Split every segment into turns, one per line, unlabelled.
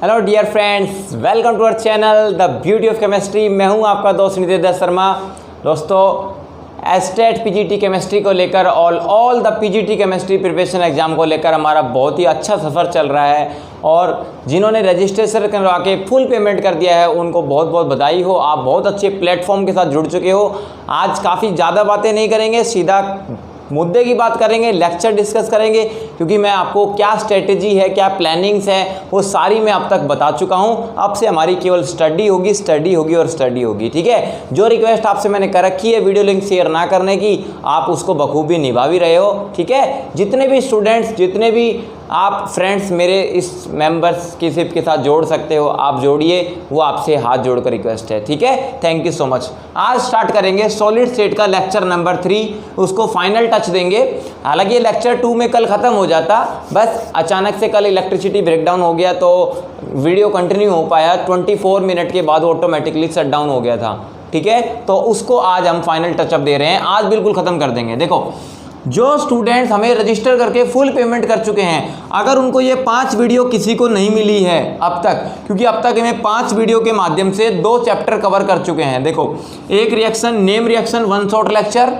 Hello dear friends, welcome to our channel the beauty of chemistry. मैं हूं आपका दोस्त नितिन दत्त शर्मा। दोस्तों, एस्टेट पीजीटी केमिस्ट्री को लेकर और all the PGT chemistry preparation exam को लेकर हमारा बहुत ही अच्छा सफ़र चल रहा है और जिन्होंने रजिस्ट्रेशन करवा के फुल पेमेंट कर दिया है उनको बहुत बहुत बधाई हो। आप बहुत अच्छे प्लेटफॉर्म के साथ जुड़ चुके हो। आज काफ़ी ज़्यादा बातें नहीं करेंगे, सीधा मुद्दे की बात करेंगे, लेक्चर डिस्कस करेंगे, क्योंकि मैं आपको क्या स्ट्रेटेजी है, क्या प्लानिंग्स है, वो सारी मैं अब तक बता चुका हूँ। अब से हमारी केवल स्टडी होगी और स्टडी होगी। ठीक है, जो रिक्वेस्ट आपसे मैंने कर रखी है वीडियो लिंक शेयर ना करने की, आप उसको बखूबी निभा भी रहे हो। ठीक है, जितने भी स्टूडेंट्स, जितने भी आप फ्रेंड्स मेरे इस मेंबरशिप के साथ जोड़ सकते हो, आप जोड़िए, वो आपसे हाथ जोड़कर रिक्वेस्ट है। ठीक है, थैंक यू सो मच। आज स्टार्ट करेंगे सॉलिड स्टेट का लेक्चर नंबर 3, उसको फाइनल टच देंगे। हालांकि ये लेक्चर 2 में कल ख़त्म हो जाता, बस अचानक से कल इलेक्ट्रिसिटी ब्रेकडाउन हो गया तो वीडियो कंटिन्यू हो पाया। 24 मिनट के बाद ऑटोमेटिकली शट डाउन हो गया था। ठीक है, तो उसको आज हम फाइनल टचअप दे रहे हैं, आज बिल्कुल ख़त्म कर देंगे। देखो, जो स्टूडेंट्स हमें रजिस्टर करके फुल पेमेंट कर चुके हैं, अगर उनको ये 5 वीडियो किसी को नहीं मिली है अब तक, क्योंकि अब तक हमें 5 वीडियो के माध्यम से 2 चैप्टर कवर कर चुके हैं। देखो, एक reaction, name reaction 1 shot lecture,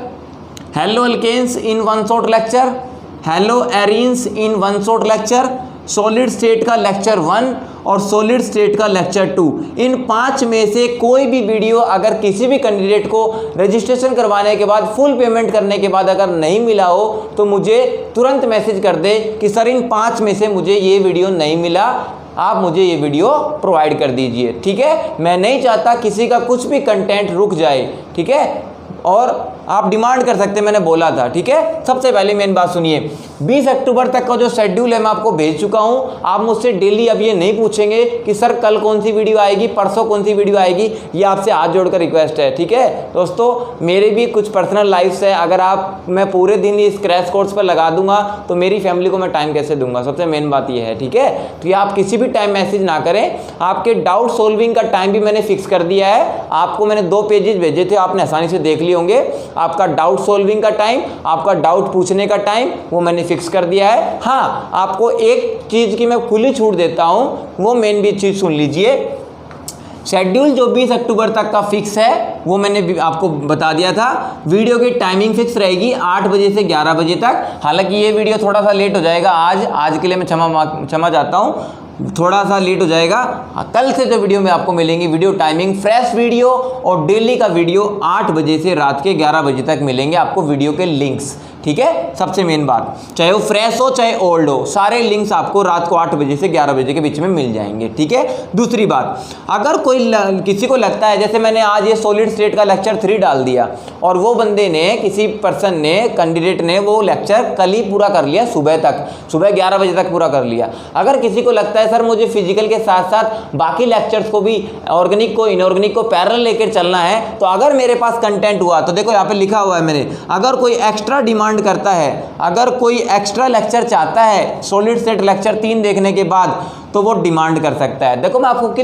hello alkenes in 1 shot lecture, hello arenes in 1 shot lecture, solid state का लेक्चर 1 और सॉलिड स्टेट का लेक्चर 2। इन 5 में से कोई भी वीडियो अगर किसी भी कैंडिडेट को रजिस्ट्रेशन करवाने के बाद फुल पेमेंट करने के बाद अगर नहीं मिला हो तो मुझे तुरंत मैसेज कर दे कि सर इन 5 में से मुझे ये वीडियो नहीं मिला, आप मुझे ये वीडियो प्रोवाइड कर दीजिए। ठीक है, मैं नहीं चाहता किसी का कुछ भी कंटेंट रुक जाए। ठीक है, और आप डिमांड कर सकते हैं, मैंने बोला था। ठीक है, सबसे पहले मेन बात सुनिए, 20 अक्टूबर तक का जो शेड्यूल है मैं आपको भेज चुका हूं। आप मुझसे डेली अब ये नहीं पूछेंगे कि सर कल कौन सी वीडियो आएगी, परसों कौन सी वीडियो आएगी, ये आपसे हाथ जोड़कर रिक्वेस्ट है। ठीक है दोस्तों, मेरे भी कुछ पर्सनल लाइफ्स है, अगर मैं पूरे दिन इस क्रैश कोर्स पर लगा दूंगा तो मेरी फैमिली को मैं टाइम कैसे दूंगा, सबसे मेन बात ये है। ठीक है, तो ये आप किसी भी टाइम मैसेज ना करें। आपके डाउट सोल्विंग का टाइम भी मैंने फिक्स कर दिया है, आपको मैंने 2 पेजेस भेजे थे, आपने आसानी से देख लिए होंगे। आपका डाउट सोल्विंग का टाइम, आपका डाउट पूछने का टाइम, वो मैंने फिक्स कर दिया है। हाँ, आपको एक चीज की मैं खुली छूट देता हूं, वो मेन भी चीज सुन लीजिए। शेड्यूल जो 20 अक्टूबर तक का फिक्स है वो मैंने आपको बता दिया था। वीडियो की टाइमिंग फिक्स रहेगी 8 बजे से 11 बजे तक। हालांकि ये वीडियो थोड़ा सा लेट हो जाएगा, आज के लिए मैं क्षमा चाहता हूँ, थोड़ा सा लेट हो जाएगा। कल से जो वीडियो में आपको मिलेंगी, वीडियो टाइमिंग फ्रेश वीडियो और डेली का वीडियो 8 बजे से रात के 11 बजे तक मिलेंगे आपको वीडियो के लिंक्स। ठीक है, सबसे मेन बात, चाहे वो फ्रेश हो चाहे ओल्ड हो, सारे लिंक्स आपको रात को 8 बजे से 11 बजे के बीच में मिल जाएंगे। ठीक है, दूसरी बात, अगर किसी को लगता है, जैसे मैंने आज ये सॉलिड स्टेट का लेक्चर 3 डाल दिया और वो बंदे ने, किसी पर्सन ने, कैंडिडेट ने वो लेक्चर कल ही पूरा कर लिया, सुबह 11 बजे तक पूरा कर लिया। अगर किसी को लगता है सर मुझे फिजिकल के साथ साथ बाकी लेक्चर्स को भी, ऑर्गेनिक को, इनऑर्गेनिक को पैरेलल लेकर चलना है, तो अगर मेरे पास कंटेंट हुआ तो देखो यहाँ पे लिखा हुआ है मैंने, अगर कोई एक्स्ट्रा डिमांड करता है, अगर कोई एक्स्ट्रा लेक्चर चाहता है सॉलिड स्टेट लेक्चर 3 देखने के बाद, तो वो डिमांड कर सकता है। देखो, मैं आपको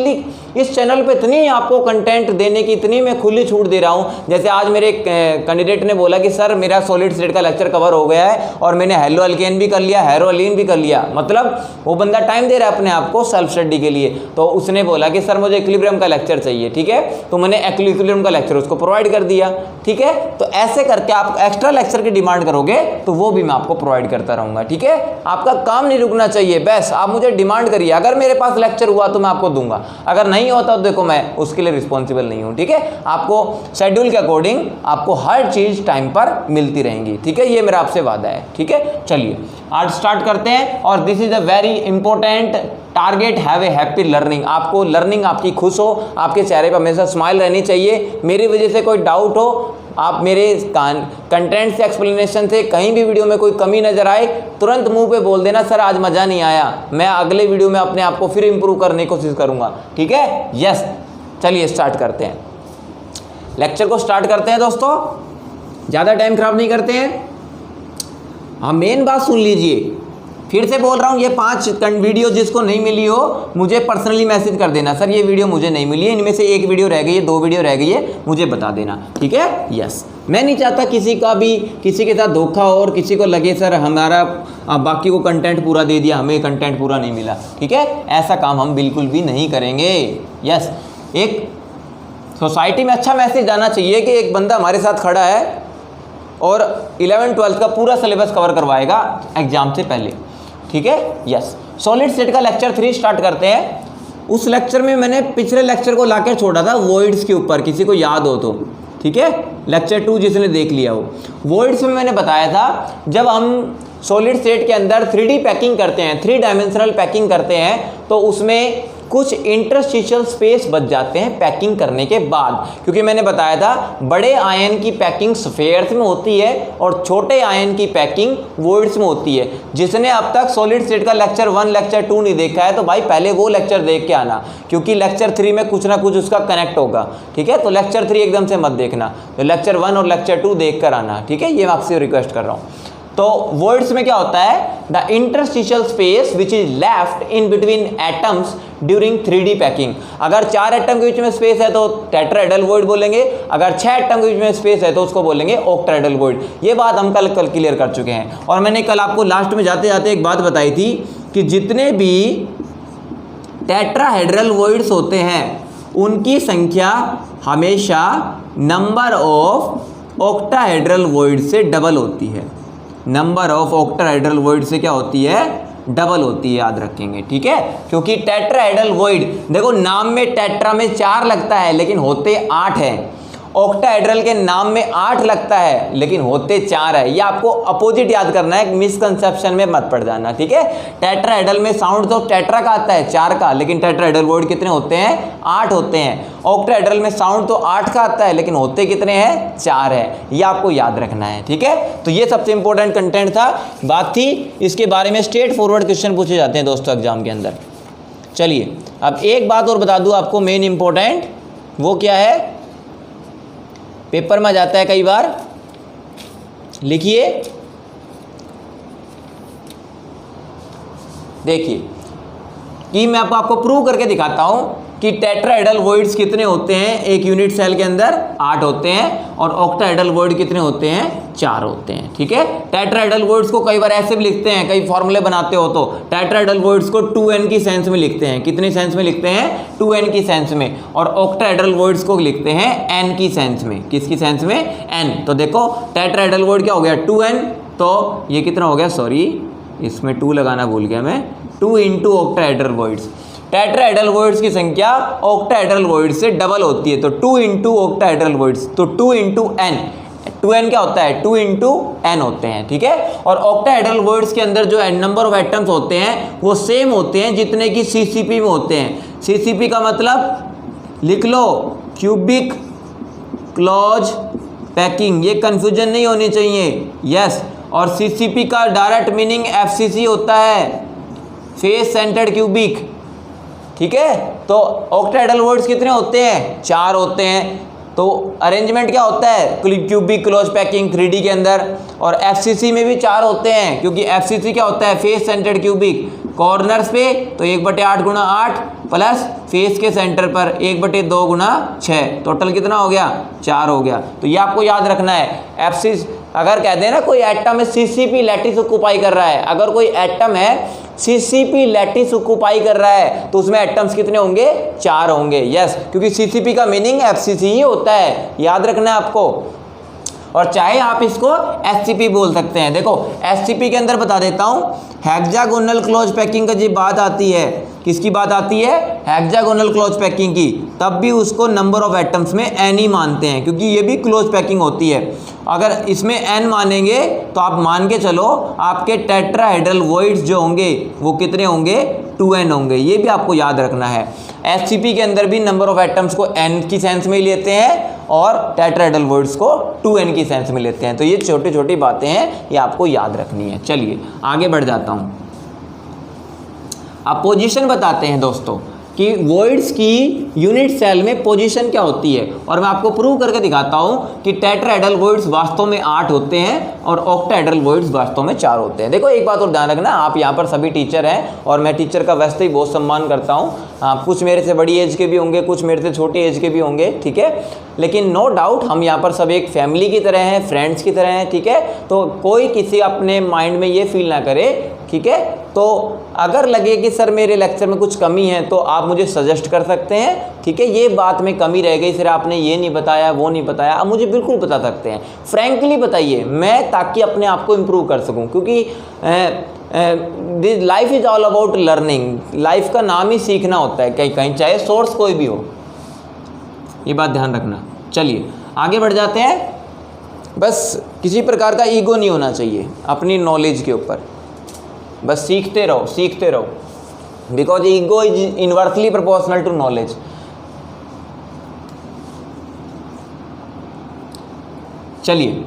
इस चैनल पे इतनी आपको कंटेंट देने की इतनी मैं खुली छूट दे रहा हूँ। जैसे आज मेरे कैंडिडेट ने बोला कि सर मेरा सॉलिड स्टेट का लेक्चर कवर हो गया है और मैंने हेलो एल्केन भी कर लिया, हेरोलिन भी कर लिया, मतलब वो बंदा टाइम दे रहा है अपने आप को सेल्फ स्टडी के लिए। तो उसने बोला कि सर मुझे इक्विलिब्रियम का लेक्चर चाहिए। ठीक है, तो मैंने इक्विलिब्रियम का लेक्चर उसको प्रोवाइड कर दिया। ठीक है, तो ऐसे करके आप एक्स्ट्रा लेक्चर की डिमांड करोगे तो वो भी मैं आपको प्रोवाइड करता रहूँगा। ठीक है, आपका काम नहीं रुकना चाहिए, बस आप मुझे डिमांड करिए। अगर मेरे पास लेक्चर हुआ तो मैं आपको दूंगा, अगर नहीं होता तो देखो मैं उसके लिए रिस्पॉन्सिबल नहीं हूं। ठीक है, आपको शेड्यूल के अकॉर्डिंग आपको हर चीज टाइम पर मिलती रहेंगी। ठीक है, ये मेरा आपसे वादा है। ठीक है, चलिए आज स्टार्ट करते हैं। और this is a very important target, have a happy learning. आपको लर्निंग आपकी खुश हो, आपके चेहरे पर हमेशा स्माइल रहनी चाहिए। मेरी वजह से कोई डाउट हो, आप मेरे कंटेंट से, एक्सप्लेनेशन से कहीं भी वीडियो में कोई कमी नजर आए, तुरंत मुंह पे बोल देना सर आज मज़ा नहीं आया, मैं अगले वीडियो में अपने आप को फिर इंप्रूव करने की कोशिश करूंगा। ठीक है, यस, चलिए स्टार्ट करते हैं, लेक्चर को स्टार्ट करते हैं दोस्तों, ज़्यादा टाइम खराब नहीं करते हैं। हाँ, मेन बात सुन लीजिए, फिर से बोल रहा हूँ, ये 5 वीडियो जिसको नहीं मिली हो मुझे पर्सनली मैसेज कर देना, सर ये वीडियो मुझे नहीं मिली है, इनमें से 1 वीडियो रह गई है, 2 वीडियो रह गई है, मुझे बता देना, ठीक है। यस, मैं नहीं चाहता किसी का भी किसी के साथ धोखा हो और किसी को लगे सर हमारा बाकी को कंटेंट पूरा दे दिया, हमें कंटेंट पूरा नहीं मिला, ठीक है। ऐसा काम हम बिल्कुल भी नहीं करेंगे। यस, एक सोसाइटी में अच्छा मैसेज जाना चाहिए कि एक बंदा हमारे साथ खड़ा है और 11th-12th का पूरा सिलेबस कवर करवाएगा एग्जाम से पहले, ठीक है। यस, सॉलिड स्टेट का लेक्चर 3 स्टार्ट करते हैं। उस लेक्चर में मैंने पिछले लेक्चर को लाकर छोड़ा था वॉइड्स के ऊपर, किसी को याद हो तो, ठीक है। लेक्चर 2 जिसने देख लिया हो, वॉइड्स में मैंने बताया था जब हम सॉलिड स्टेट के अंदर 3D पैकिंग करते हैं, 3 डायमेंशनल पैकिंग करते हैं, तो उसमें कुछ इंटरस्टिशियल स्पेस बच जाते हैं पैकिंग करने के बाद, क्योंकि मैंने बताया था बड़े आयन की पैकिंग स्फेयर्स में होती है और छोटे आयन की पैकिंग वॉइड्स में होती है। जिसने अब तक सॉलिड स्टेट का लेक्चर 1 लेक्चर 2 नहीं देखा है तो भाई पहले वो लेक्चर देख के आना, क्योंकि लेक्चर 3 में कुछ ना कुछ उसका कनेक्ट होगा, ठीक है। तो लेक्चर 3 एकदम से मत देखना, तो लेक्चर 1 और लेक्चर 2 देख कर आना, ठीक है। ये मैं आपसे रिक्वेस्ट कर रहा हूँ। तो वर्ड्स में क्या होता है, the interstitial space which is left in between atoms during 3D packing. अगर 4 एटम के बीच में स्पेस है तो टेट्राहेड्रल वॉइड बोलेंगे, अगर 6 एटम के बीच में स्पेस है तो उसको बोलेंगे ऑक्टाहेड्रल वॉइड। ये बात हम कल क्लियर कर चुके हैं। और मैंने कल आपको लास्ट में जाते जाते एक बात बताई थी कि जितने भी टेट्राहेड्रल वॉइड्स होते हैं उनकी संख्या हमेशा नंबर ऑफ ऑक्टाहेड्रल वॉइड से डबल होती है। नंबर ऑफ ऑक्टाहेड्रल वॉइड से क्या होती है, डबल होती है, याद रखेंगे, ठीक है। क्योंकि टेट्राहेड्रल वॉइड, देखो नाम में टेट्रा में 4 लगता है लेकिन होते 8 हैं, ऑक्टाहेड्रल के नाम में 8 लगता है लेकिन होते 4 है। ये आपको अपोजिट याद करना है, मिसकंसेप्शन में मत पड़ जाना, ठीक है। टेट्राहेड्रल में साउंड तो टेट्रा का आता है 4 का, लेकिन टेट्राहेड्रल वॉइड कितने होते हैं, 8 होते हैं। ऑक्टाहेड्रल में साउंड तो 8 का आता है लेकिन होते कितने हैं, 4 है। ये आपको याद रखना है, ठीक है। तो ये सबसे इंपॉर्टेंट कंटेंट था, बात थी इसके बारे में। स्ट्रेट फॉरवर्ड क्वेश्चन पूछे जाते हैं दोस्तों एग्जाम के अंदर। चलिए अब एक बात और बता दूं आपको मेन इंपॉर्टेंट, वो क्या है, पेपर में जाता है कई बार, लिखिए, देखिए कि मैं आपको प्रूव करके दिखाता हूं कि टेट्राहेड्रल वॉइड्स कितने होते हैं एक यूनिट सेल के अंदर, 8 होते हैं, और ऑक्टाहेड्रल वॉइड कितने होते हैं, 4 होते हैं, ठीक है। टेट्राहेड्रल वॉइड्स को कई बार ऐसे भी लिखते हैं, कई फॉर्मूले बनाते हो तो टेट्राहेड्रल वॉइड्स को 2n की सेंस में लिखते हैं। कितने सेंस में लिखते हैं, 2n की सेंस में। और ऑक्टाहेड्रल वॉइड्स को लिखते हैं n की सेंस में। किसकी सेंस में, n। तो देखो टेट्राहेड्रल वॉइड क्या हो गया, 2n, तो ये कितना हो गया, सॉरी इसमें 2 लगाना भूल गया मैं, 2 into octahedral voids. Tetrahedral voids की संख्या ऑक्टाहेड्रल वॉइड्स से डबल होती है, तो 2 इंटू ऑक्टाहेड्रल वॉइड्स, तो 2 इंटू n। 2n क्या होता है, 2 इंटू n होते हैं, ठीक है। और ऑक्टाहेड्रल वॉइड्स के अंदर जो नंबर ऑफ एटम्स होते हैं वो सेम होते हैं जितने की CCP में होते हैं। CCP का मतलब लिख लो, क्यूबिक क्लोज पैकिंग, ये कंफ्यूजन नहीं होनी चाहिए। यस, और CCP का डायरेक्ट मीनिंग FCC होता है, फेस सेंटर्ड क्यूबिक, ठीक है। तो ऑक्टाहेड्रल वॉइड्स कितने होते हैं, 4 होते हैं। तो अरेंजमेंट क्या होता है, क्यूबिक क्लोज पैकिंग 3D के अंदर। और FCC में भी 4 होते हैं, क्योंकि FCC क्या होता है, फेस सेंटर्ड क्यूबिक। कॉर्नर्स पे तो 1/8 गुणा 8 प्लस फेस के सेंटर पर 1/2 गुणा 6, टोटल कितना हो गया, 4 हो गया। तो ये आपको याद रखना है। FCC अगर कहते हैं ना कोई एटम है CCP लैटिस ऑक्यूपाई कर रहा है, अगर कोई एटम है CCP लैटिस ऑक्यूपाई कर रहा है तो उसमें एटम्स कितने होंगे, 4 होंगे। यस, क्योंकि CCP का मीनिंग FCC ही होता है, याद रखना है आपको। और चाहे आप इसको SCP बोल सकते हैं। देखो SCP के अंदर बता देता हूँ, हेक्सागोनल क्लोज पैकिंग का जी बात आती है, किसकी बात आती है, हेक्सागोनल क्लोज पैकिंग की, तब भी उसको नंबर ऑफ एटम्स में n ही मानते हैं, क्योंकि ये भी क्लोज पैकिंग होती है। अगर इसमें n मानेंगे तो आप मान के चलो आपके टेट्राहेड्रल वॉइड्स जो होंगे वो कितने होंगे, 2n होंगे। ये भी आपको याद रखना है। SCP के अंदर भी नंबर ऑफ एटम्स को n की सेंस में लेते हैं और टेट्राहेड्रल वॉइड्स को 2n की सेंस में लेते हैं। तो ये छोटी छोटी बातें हैं, ये आपको याद रखनी है। चलिए आगे बढ़ जाता हूँ। अब पोजीशन बताते हैं दोस्तों। कि वॉइड्स की यूनिट सेल में पोजीशन क्या होती है, और मैं आपको प्रूव करके दिखाता हूँ कि टेट्राहेड्रल वॉइड्स वास्तव में 8 होते हैं और ऑक्टाहेड्रल वॉइड्स वास्तव में 4 होते हैं। देखो एक बात और ध्यान रखना, आप यहाँ पर सभी टीचर हैं और मैं टीचर का वैसे ही बहुत सम्मान करता हूँ। कुछ मेरे से बड़ी एज के भी होंगे, कुछ मेरे से छोटी एज के भी होंगे, ठीक है, लेकिन नो डाउट हम यहाँ पर सब एक फैमिली की तरह हैं, फ्रेंड्स की तरह हैं, ठीक है। तो कोई किसी अपने माइंड में ये फील ना करे, ठीक है। तो अगर लगे कि सर मेरे लेक्चर में कुछ कमी है तो आप मुझे सजेस्ट कर सकते हैं, ठीक है। ये बात में कमी रह गई, सर आपने ये नहीं बताया, वो नहीं बताया, आप मुझे बिल्कुल बता सकते हैं, फ्रैंकली बताइए, मैं ताकि अपने आप को इम्प्रूव कर सकूं, क्योंकि life is all about learning. Life का नाम ही सीखना होता है कहीं कहीं, चाहे सोर्स कोई भी हो, ये बात ध्यान रखना। चलिए आगे बढ़ जाते हैं। बस किसी प्रकार का ईगो नहीं होना चाहिए अपनी नॉलेज के ऊपर, बस सीखते रहो, सीखते रहो, because ego is inversely proportional to knowledge. चलिए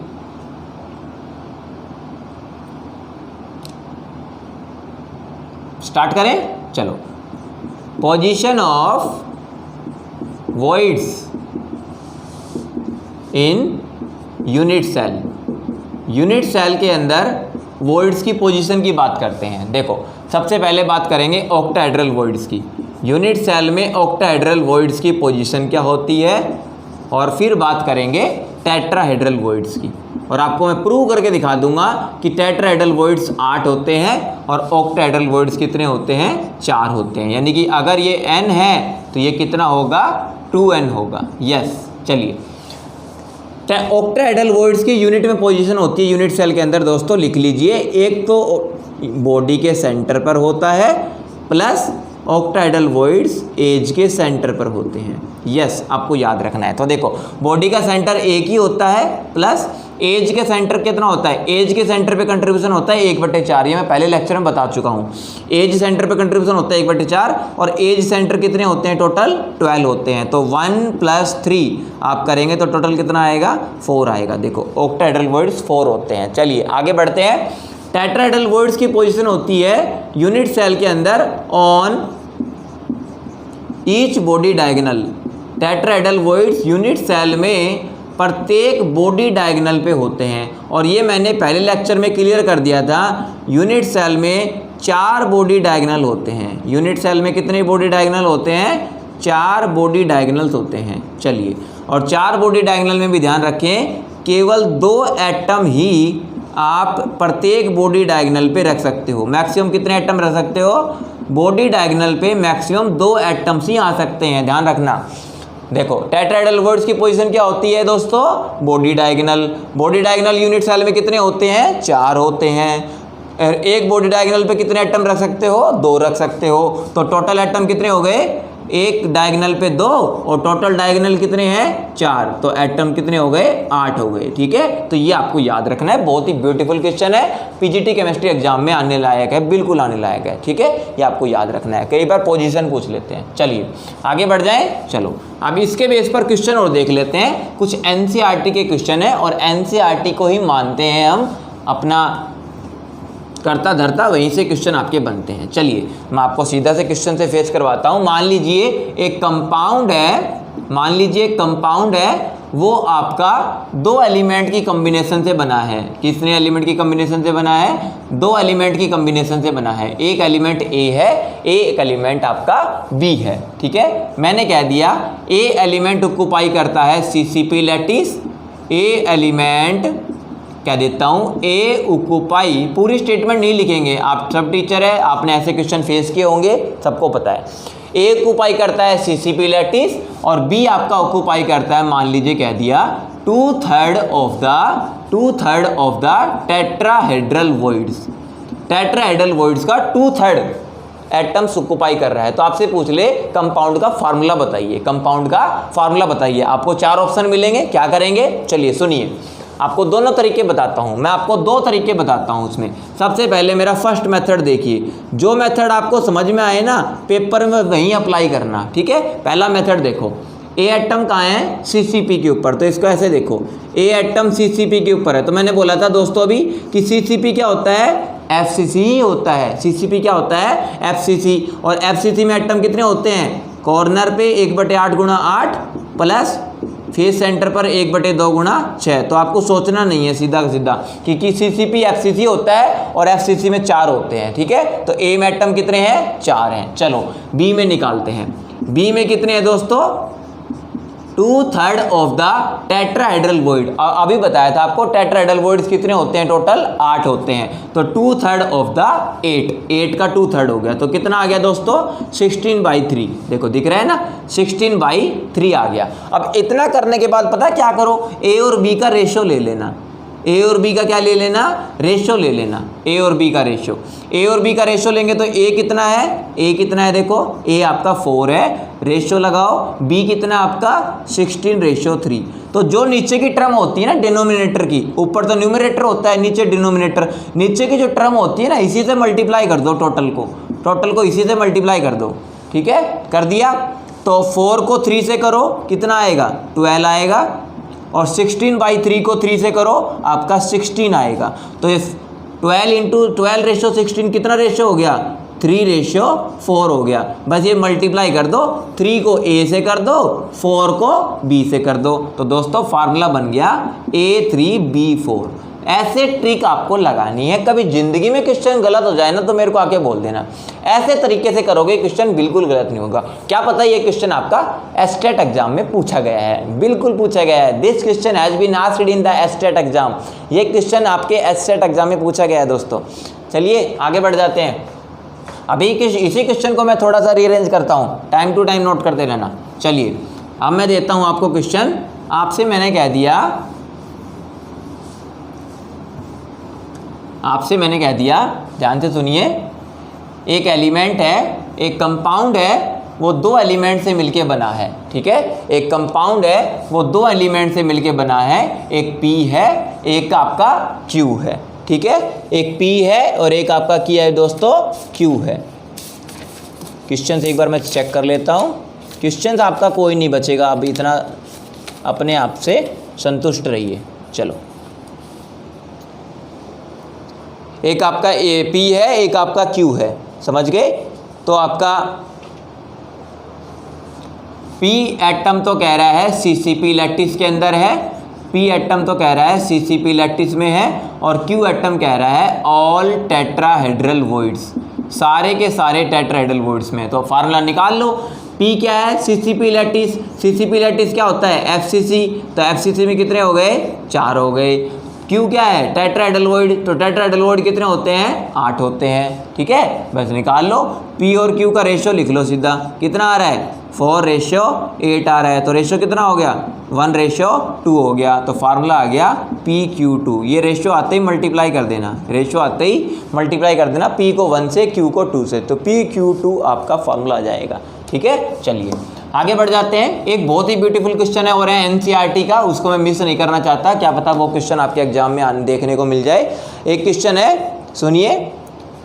स्टार्ट करें, चलो। Position of voids in unit cell. Unit cell के अंदर वॉइड्स की पोजीशन की बात करते हैं। देखो सबसे पहले बात करेंगे ऑक्टाहेड्रल वॉइड्स की। यूनिट सेल में ऑक्टाहेड्रल वॉइड्स की पोजीशन क्या होती है, और फिर बात करेंगे टेट्राहेड्रल वॉइड्स की, और आपको मैं प्रूव करके दिखा दूंगा कि टेट्राहेड्रल वॉइड्स 8 होते हैं और ऑक्टाहेड्रल वॉइड्स कितने होते हैं, 4 होते हैं। यानी कि अगर ये n है तो ये कितना होगा, 2n होगा। यस, चलिए ऑक्टाहेड्रल वॉइड्स की यूनिट में पोजीशन होती है यूनिट सेल के अंदर, दोस्तों लिख लीजिए। एक तो बॉडी के सेंटर पर होता है, प्लस ऑक्टाहेड्रल वॉइड्स एज के सेंटर पर होते हैं। यस, आपको याद रखना है। तो देखो बॉडी का सेंटर एक ही होता है, प्लस एज के सेंटर कितना होता है, एज के सेंटर पे कंट्रीब्यूशन होता है 1/4। ये मैं पहले लेक्चर में बता चुका हूँ। एज सेंटर पे कंट्रीब्यूशन होता है 1/4, और एज सेंटर कितने होते हैं, टोटल 12 होते हैं। तो 1 + 3 आप करेंगे तो टोटल कितना आएगा, 4 आएगा। देखो ऑक्टाहेड्रल वॉइड्स 4 होते हैं। चलिए आगे बढ़ते हैं। टेट्राहेड्रल वॉइड्स की पोजीशन होती है यूनिट सेल के अंदर on each body diagonal. Tetrahedral voids unit cell में प्रत्येक बॉडी डायगोनल पे होते हैं, और ये मैंने पहले लेक्चर में क्लियर कर दिया था। यूनिट सेल में 4 बॉडी डायगोनल होते हैं। यूनिट सेल में कितने बॉडी डायगोनल होते हैं, 4 बॉडी डायगोनल्स होते हैं। चलिए, और 4 बॉडी डायगोनल में भी ध्यान रखें, केवल 2 एटम ही आप प्रत्येक बॉडी डायगोनल पे रख सकते हो। मैक्सिमम कितने एटम रख सकते हो, बॉडी डायगोनल पे मैक्सिमम 2 एटम्स ही आ सकते हैं, ध्यान रखना। देखो टेट्राहेड्रल वॉइड्स की पोजीशन क्या होती है दोस्तों, body diagonal. Body diagonal unit cell में कितने होते हैं, 4 होते हैं। एक बॉडी डायगोनल पे कितने एटम रख सकते हो, 2 रख सकते हो। तो टोटल एटम कितने हो गए, एक डायगोनल पे 2, और टोटल डायगोनल कितने हैं, 4। तो एटम कितने हो गए, 8 हो गए। ठीक है, तो ये आपको याद रखना है। बहुत ही ब्यूटीफुल क्वेश्चन है, पीजीटी केमिस्ट्री एग्जाम में आने लायक है, बिल्कुल आने लायक है। ठीक है, ये आपको याद रखना है। कई बार पोजीशन पूछ लेते हैं। चलिए आगे बढ़ जाएं। चलो अब इसके बेस पर क्वेश्चन और देख लेते हैं। कुछ एनसीईआरटी के क्वेश्चन है, और एनसीईआरटी को ही मानते हैं हम अपना करता धरता, वहीं से क्वेश्चन आपके बनते हैं। चलिए मैं आपको सीधा से क्वेश्चन से फेस करवाता हूँ। मान लीजिए एक कंपाउंड है, मान लीजिए एक कंपाउंड है, वो आपका 2 एलिमेंट की कॉम्बिनेशन से बना है। कितने एलिमेंट की कॉम्बिनेशन से बना है, 2 एलिमेंट की कॉम्बिनेशन से बना है। एक एलिमेंट ए है, एक एलिमेंट आपका बी है। ठीक है, मैंने कह दिया ए एलिमेंट ऑक्यूपाई करता है CCP लैटिस। ए एलिमेंट कह देता हूँ ए ऑक्यूपाई, पूरी स्टेटमेंट नहीं लिखेंगे, आप सब टीचर है, आपने ऐसे क्वेश्चन फेस किए होंगे, सबको पता है। ए ऑक्यूपाई करता है CCP लैटिस, और बी आपका ऑक्यूपाई करता है, मान लीजिए कह दिया 2/3 of the tetrahedral voids. Tetrahedral voids का 2/3 एटम्स ऑक्यूपाई कर रहा है। तो आपसे पूछ ले कंपाउंड का फार्मूला बताइए, कंपाउंड का फार्मूला बताइए। आपको 4 ऑप्शन मिलेंगे, क्या करेंगे, चलिए सुनिए। आपको दोनों तरीके बताता हूं, मैं आपको 2 तरीके बताता हूं उसमें। सबसे पहले मेरा फर्स्ट मेथड देखिए, जो मेथड आपको समझ में आए ना पेपर में वहीं अप्लाई करना। ठीक है, पहला मेथड देखो, ए एटम कहाँ है, CCP के ऊपर, तो इसको ऐसे देखो, ए एटम CCP के ऊपर है। तो मैंने बोला था दोस्तों अभी कि CCP क्या होता है, FCC ही होता है। CCP क्या होता है, FCC। और FCC में एटम कितने होते हैं, कॉर्नर पे 1/8 गुणा 8 प्लस फेस सेंटर पर 1/2 गुणा 6। तो आपको सोचना नहीं है सीधा सीधा कि CCP FCC होता है और FCC में 4 होते हैं, ठीक है। तो ए में एटम कितने हैं, 4 हैं। चलो बी में निकालते हैं। बी में कितने हैं दोस्तों, 2/3 ऑफ द टेट्राहेड्रल वॉइड। अभी बताया था आपको टेट्राहेड्रल वॉइड्स कितने होते हैं, टोटल 8 होते हैं। तो 2/3 ऑफ द 8 का 2/3 हो गया, तो कितना आ गया दोस्तों, 16/3। देखो दिख रहा है ना, 16/3 आ गया। अब इतना करने के बाद पता क्या करो, ए और बी का रेशो ले लेना। ए और बी का क्या ले लेना, रेशो ले लेना। ए और बी का रेशो, ए और बी का रेशो लेंगे तो ए कितना है, ए कितना है, देखो ए आपका 4 है, रेशो लगाओ, बी कितना आपका 16/3। तो जो नीचे की टर्म होती है ना डिनोमिनेटर की, ऊपर तो न्यूमरेटर होता है, नीचे डिनोमिनेटर, नीचे की जो टर्म होती है ना इसी से मल्टीप्लाई कर दो, टोटल को इसी से मल्टीप्लाई कर दो, ठीक है। कर दिया, तो 4 को 3 से करो कितना आएगा, 12 आएगा, और 16/3 को 3 से करो आपका 16 आएगा। तो इस 12 × 12 रेशो 16 कितना रेशो हो गया, 3/4 हो गया। बस ये मल्टीप्लाई कर दो, 3 को ए से कर दो, 4 को बी से कर दो। तो दोस्तों फार्मूला बन गया A3B4। ऐसे ट्रिक आपको लगानी है। कभी जिंदगी में क्वेश्चन गलत हो जाए ना तो मेरे को आके बोल देना, ऐसे तरीके से करोगे क्वेश्चन बिल्कुल गलत नहीं होगा। क्या पता ये क्वेश्चन आपका एस्टेट एग्जाम में पूछा गया है, बिल्कुल पूछा गया है। This question has been asked in the state exam. ये क्वेश्चन आपके एस्टेट एग्जाम में पूछा गया है दोस्तों। चलिए आगे बढ़ जाते हैं। अभी इसी क्वेश्चन को मैं थोड़ा सा रीअरेंज करता हूँ, टाइम टू टाइम नोट करते रहना। चलिए अब मैं देता हूँ आपको क्वेश्चन। आपसे मैंने कह दिया, ध्यान से सुनिए, एक एलिमेंट है, एक कंपाउंड है, वो 2 एलिमेंट से मिलके बना है, ठीक है। एक कंपाउंड है वो 2 एलिमेंट से मिलके बना है, एक P है एक आपका Q है, ठीक है। एक P है और एक आपका क्या है दोस्तों, Q है। क्वेश्चन एक बार मैं चेक कर लेता हूँ। क्वेश्चन आपका कोई नहीं बचेगा, आप इतना अपने आप से संतुष्ट रहिए। चलो, एक आपका P है एक आपका Q है, समझ गए। तो आपका P एटम तो कह रहा है CCP लैटिस के अंदर है, P एटम तो कह रहा है CCP लैटिस में है, और Q एटम कह रहा है ऑल टेट्राहेड्रल वॉइड्स, सारे के सारे टेट्राहेड्रल वॉइड्स में। तो फार्मूला निकाल लो। P क्या है, CCP लैटिस। CCP लैटिस क्या होता है, FCC। तो FCC में कितने हो गए, 4 हो गए। Q क्या है, टेट्राहेड्रल वॉइड। तो टेट्राहेड्रल वॉइड कितने होते हैं, 8 होते हैं, ठीक है। बस निकाल लो। P और Q का रेशो लिख लो सीधा, कितना आ रहा है, 4/8 आ रहा है। तो रेशो कितना हो गया, 1/2 हो गया। तो फार्मूला आ गया PQ2। ये रेशो आते ही मल्टीप्लाई कर देना, रेशो आते ही मल्टीप्लाई कर देना, P को 1 से, Q को 2 से। तो PQ2 आपका फार्मूला आ जाएगा, ठीक है। चलिए आगे बढ़ जाते हैं। एक बहुत ही ब्यूटीफुल क्वेश्चन है और है NCERT का, उसको मैं मिस नहीं करना चाहता। क्या पता वो क्वेश्चन आपके एग्जाम में देखने को मिल जाए। एक क्वेश्चन है, सुनिए।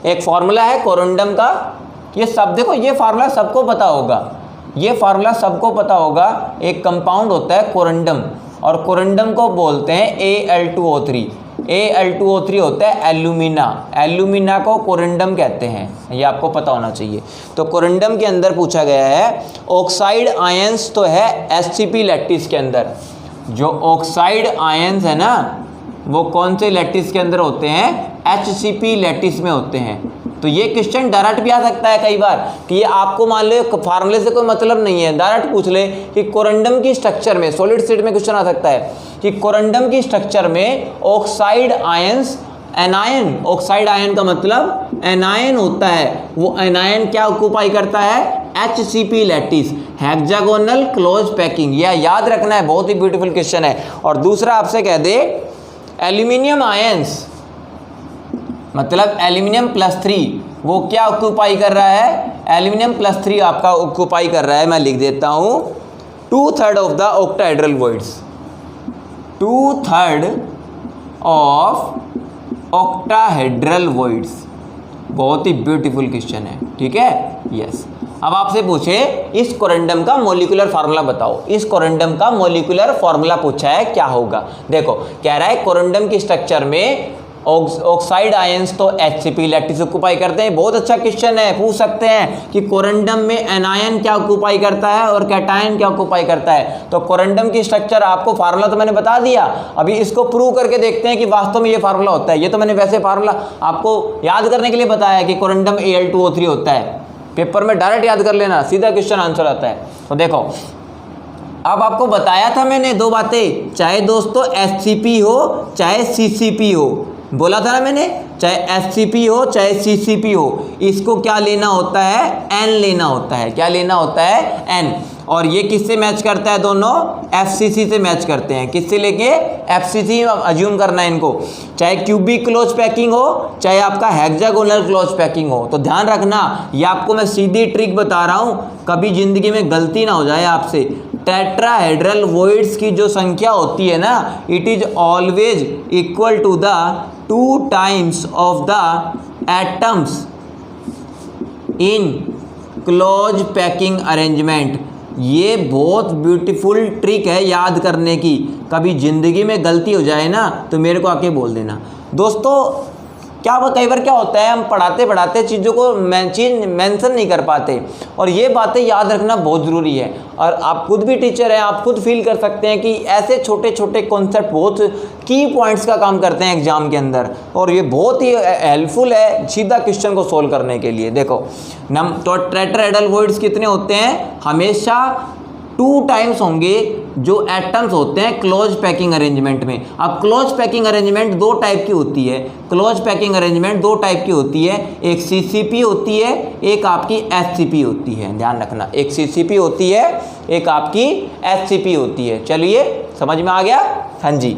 एक फार्मूला है कोरंडम का। ये सब देखो, ये फार्मूला सबको पता होगा, ये फार्मूला सबको पता होगा। एक कंपाउंड होता है कोरंडम, और कोरंडम को बोलते हैं Al2O3। Al2O3 होता है एल्यूमिना, एल्यूमिना को कोरंडम कहते हैं, ये आपको पता होना चाहिए। तो कोरंडम के अंदर पूछा गया है, ऑक्साइड आयंस तो है SCP लैटिस के अंदर। जो ऑक्साइड आयंस है ना वो कौन से लैटिस के अंदर होते हैं, HCP लैटिस में होते हैं। तो ये क्वेश्चन डायरेक्ट भी आ सकता है कई बार कि ये आपको मान लो फार्मूले से कोई मतलब नहीं है, डायरेक्ट पूछ ले कि कोरंडम की स्ट्रक्चर में, सॉलिड स्टेट में क्वेश्चन आ सकता है कि कोरंडम की स्ट्रक्चर में oxide ions, anion, oxide ion का मतलब एनायन होता है, वो एनायन क्या ऑक्यूपाई करता है, HCP lattice, hexagonal close packing. यह याद रखना है, बहुत ही ब्यूटीफुल क्वेश्चन है। और दूसरा आपसे कह दे एल्यूमिनियम आयंस, मतलब एल्यूमिनियम +3, वो क्या ऑक्यूपाई कर रहा है, एल्यूमिनियम +3 आपका ऑक्यूपाई कर रहा है। मैं लिख देता हूँ 2/3 of the octahedral voids, 2/3 of octahedral voids. बहुत ही ब्यूटीफुल क्वेश्चन है, ठीक है। यस, अब आपसे पूछे इस कोरेंडम का मॉलिक्यूलर फार्मूला बताओ। इस कोरेंडम का मॉलिक्यूलर फार्मूला पूछा है, क्या होगा। देखो कह रहा है कोरेंडम की स्ट्रक्चर में ऑक्साइड आयंस तो HCP लैटिस ऑक्यूपाई करते हैं। बहुत अच्छा क्वेश्चन है, पूछ सकते हैं कि कोरेंडम में एनायन क्या ऑक्यूपाई करता है और कैटायन क्या ऑक्यूपाई करता है। तो कोरेंडम की स्ट्रक्चर आपको फार्मूला तो मैंने बता दिया, अभी इसको प्रूव करके देखते हैं कि वास्तव में ये फार्मूला होता है। ये तो मैंने वैसे फार्मूला आपको याद करने के लिए बताया है कि कोरेंडम Al2O3 होता है, पेपर में डायरेक्ट याद कर लेना, सीधा क्वेश्चन आंसर आता है। तो देखो अब आपको बताया था मैंने दो बातें, चाहे दोस्तों HCP हो चाहे CCP हो, बोला था ना मैंने, चाहे HCP हो चाहे CCP हो, इसको क्या लेना होता है, N लेना होता है। क्या लेना होता है, N। और ये किससे मैच करता है, दोनों FCC से मैच करते हैं। किससे लेके, FCC अज्यूम करना है इनको, चाहे क्यूबिक क्लोज पैकिंग हो चाहे आपका हेक्सागोनल क्लोज पैकिंग हो। तो ध्यान रखना, ये आपको मैं सीधी ट्रिक बता रहा हूँ, कभी जिंदगी में गलती ना हो जाए आपसे। टेट्राहेड्रल वॉइड्स की जो संख्या होती है ना, it is always equal to the 2 times of the atoms in close packing arrangement. ये बहुत ब्यूटीफुल ट्रिक है याद करने की, कभी ज़िंदगी में गलती हो जाए ना तो मेरे को आके बोल देना। दोस्तों कई बार क्या होता है, हम पढ़ाते पढ़ाते चीज़ों को मेंशन नहीं कर पाते, और ये बातें याद रखना बहुत ज़रूरी है। और आप खुद भी टीचर हैं, आप खुद फील कर सकते हैं कि ऐसे छोटे छोटे कॉन्सेप्ट बहुत की पॉइंट्स का काम करते हैं एग्जाम के अंदर, और ये बहुत ही हेल्पफुल है सीधा क्वेश्चन को सोल्व करने के लिए। देखो तो टेट्राहेड्रल वॉइड्स कितने होते हैं, हमेशा 2 टाइम्स होंगे जो एटम्स होते हैं क्लोज पैकिंग अरेंजमेंट में। अब क्लोज पैकिंग अरेंजमेंट 2 टाइप की होती है, क्लोज पैकिंग अरेंजमेंट 2 टाइप की होती है, एक CCP होती है, एक आपकी HCP होती है। ध्यान रखना, एक CCP होती है, एक आपकी HCP होती है। चलिए समझ में आ गया, हाँ जी।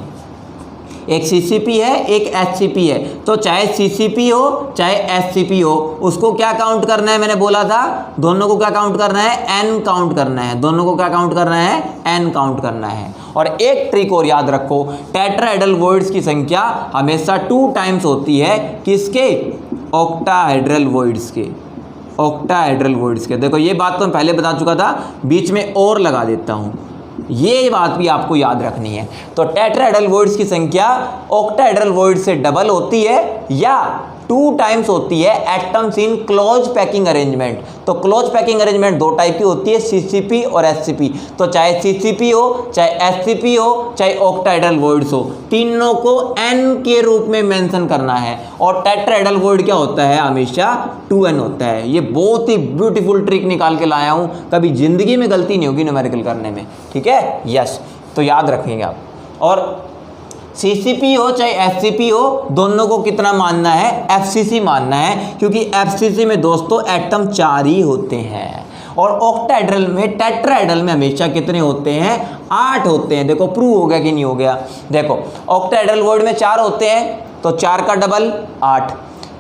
एक CCP है एक HCP है, तो चाहे CCP हो चाहे HCP हो, उसको क्या काउंट करना है, मैंने बोला था दोनों को क्या काउंट करना है, N काउंट करना है। दोनों को क्या काउंट करना है, N काउंट करना है। और एक ट्रिक और याद रखो, टेट्राहेड्रल वॉइड्स की संख्या हमेशा 2 टाइम्स होती है, किसके, ऑक्टाहेड्रल वॉइड्स के, ऑक्टाहेड्रल वॉइड्स के। देखो ये बात तो मैं पहले बता चुका था, बीच में और लगा देता हूँ, ये बात भी आपको याद रखनी है। तो टेट्राहेड्रल वॉइड्स की संख्या ऑक्टाहेड्रल वॉइड्स से डबल होती है या 2 टाइम्स होती है atoms in close packing arrangement. तो क्लोज पैकिंग अरेंजमेंट 2 टाइप की होती है, CCP और HCP। तो चाहे CCP हो चाहे HCP हो चाहे ऑक्टाहेड्रल वॉइड्स हो, तीनों को N के रूप में मेंशन करना है। और टेट्राहेड्रल वॉइड क्या होता है, हमेशा 2N होता है। ये बहुत ही ब्यूटीफुल ट्रिक निकाल के लाया हूँ, कभी जिंदगी में गलती नहीं होगी न्यूमेरिकल करने में, ठीक है। यस, तो याद रखेंगे आप। और CCP हो चाहे HCP हो, दोनों को कितना मानना है, FCC मानना है, क्योंकि FCC में दोस्तों एटम 4 ही होते हैं। और ऑक्टाहेड्रल में, टेट्राहेड्रल में हमेशा कितने होते हैं, 8 होते हैं। देखो प्रूव हो गया कि नहीं हो गया। देखो ऑक्टाहेड्रल वॉइड में 4 होते हैं, तो 4 का डबल 8।